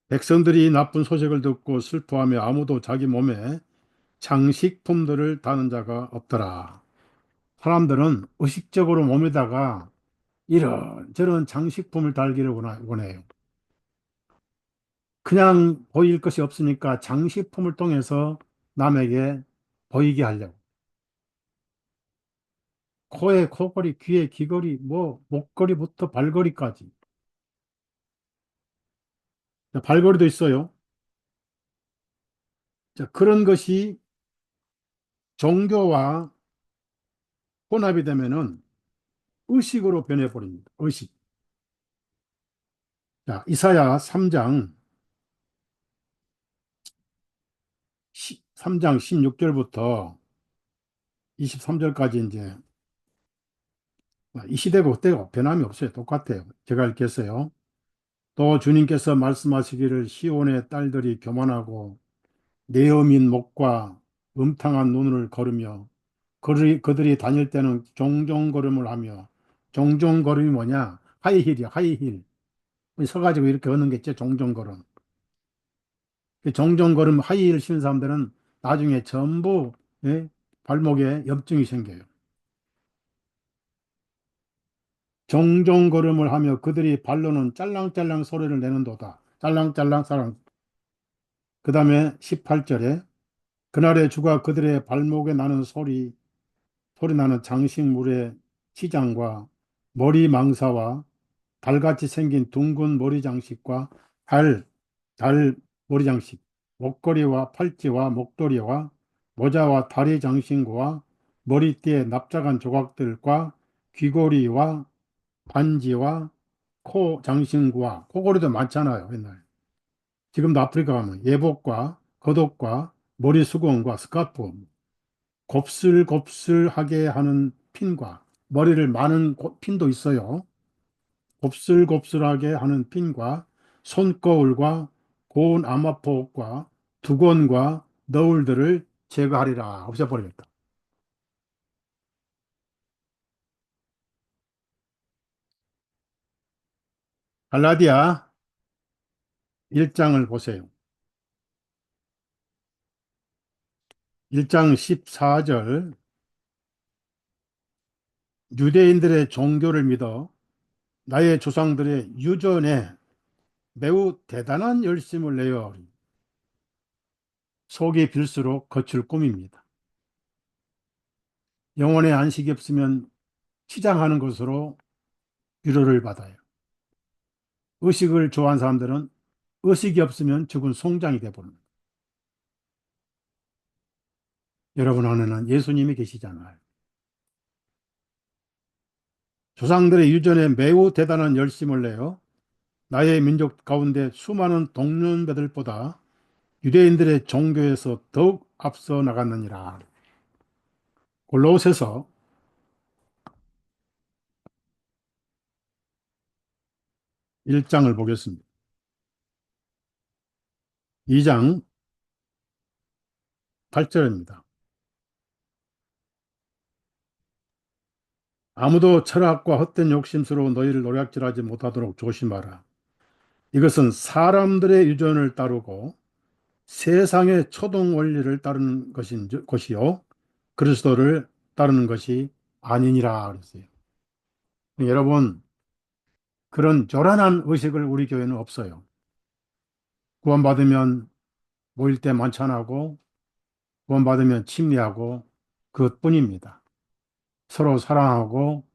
백성들이 나쁜 소식을 듣고 슬퍼하며 아무도 자기 몸에 장식품들을 다는 자가 없더라. 사람들은 의식적으로 몸에다가 이런저런 장식품을 달기를 원해요. 그냥 보일 것이 없으니까 장식품을 통해서 남에게 보이게 하려고. 코에 코걸이, 귀에 귀걸이, 뭐 목걸이부터 발걸이까지. 발걸이도 있어요. 자, 그런 것이 종교와 혼합이 되면은 의식으로 변해버립니다. 의식. 자, 이사야 3장 3장 16절부터 23절까지 이제 이 시대가 그때가 변함이 없어요. 똑같아요. 제가 읽겠어요. 또 주님께서 말씀하시기를 시온의 딸들이 교만하고 내어민 목과 음탕한 눈을 걸으며 그들이 다닐 때는 종종걸음을 하며 종종걸음이 뭐냐? 하이힐이야, 하이힐. 서가지고 이렇게 걷는 게 있죠, 종종걸음. 그 종종걸음 하이힐 신는 사람들은 나중에 전부 예? 발목에 염증이 생겨요. 종종걸음을 하며 그들이 발로는 짤랑짤랑 소리를 내는도다. 짤랑짤랑 사랑. 그 다음에 18절에 그날의 주가 그들의 발목에 나는 소리 나는 장식물의 치장과 머리 망사와 달같이 생긴 둥근 머리 장식과 달, 달 머리 장식, 목걸이와 팔찌와 목도리와 모자와 다리 장신구와 머리띠에 납작한 조각들과 귀걸이와 반지와 코 장신구와 코걸이도 많잖아요, 옛날. 지금도 아프리카 가면 예복과 겉옷과 머리 수건과 스카프, 곱슬곱슬하게 하는 핀과 머리를 많은 핀도 있어요. 곱슬곱슬하게 하는 핀과 손거울과 고운 아마포과 두건과 너울들을 제거하리라. 없애버리겠다. 갈라디아 1장을 보세요. 1장 14절 유대인들의 종교를 믿어 나의 조상들의 유전에 매우 대단한 열심을 내어 속이 빌수록 겉을 꾸밉니다. 영혼의 안식이 없으면 치장하는 것으로 위로를 받아요. 의식을 좋아하는 사람들은 의식이 없으면 죽은 송장이 되어버립니다. 여러분 안에는 예수님이 계시잖아요. 조상들의 유전에 매우 대단한 열심을 내어 나의 민족 가운데 수많은 동년배들보다 유대인들의 종교에서 더욱 앞서 나갔느니라. 골로새서 1장을 보겠습니다. 2장 8절입니다. 아무도 철학과 헛된 욕심으로 너희를 노략질하지 못하도록 조심하라. 이것은 사람들의 유전을 따르고 세상의 초동 원리를 따르는 것이요. 그리스도를 따르는 것이 아니니라 그랬어요. 여러분, 그런 요란한 의식을 우리 교회는 없어요. 구원받으면 모일 때 만찬하고, 구원받으면 침례하고, 그것뿐입니다. 서로 사랑하고,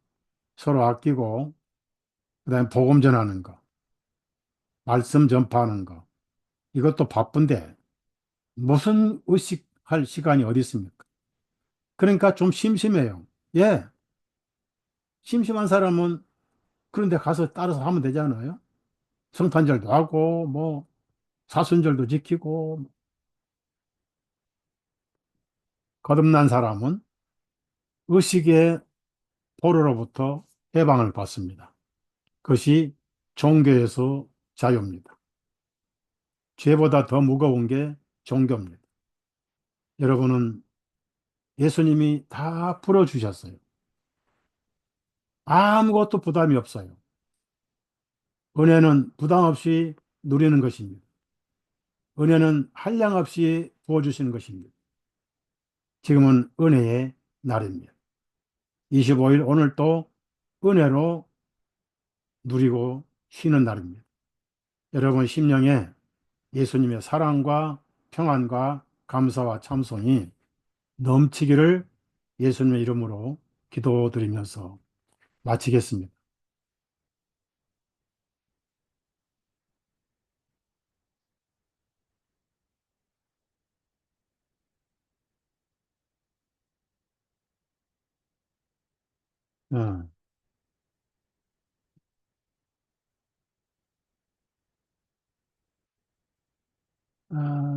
서로 아끼고, 그다음에 복음 전하는 거, 말씀 전파하는 거. 이것도 바쁜데, 무슨 의식할 시간이 어디 있습니까? 그러니까 좀 심심해요. 예, 심심한 사람은 그런데 가서 따라서 하면 되잖아요. 성탄절도 하고, 뭐, 사순절도 지키고, 거듭난 사람은 의식의 포로로부터 해방을 받습니다. 그것이 종교에서 자유입니다. 죄보다 더 무거운 게 종교입니다. 여러분은 예수님이 다 풀어주셨어요. 아무것도 부담이 없어요. 은혜는 부담 없이 누리는 것입니다. 은혜는 한량 없이 부어주시는 것입니다. 지금은 은혜의 날입니다. 25일 오늘 또 은혜로 누리고 쉬는 날입니다. 여러분 심령에 예수님의 사랑과 평안과 감사와 참송이 넘치기를 예수님의 이름으로 기도드리면서 마치겠습니다. 어, 아,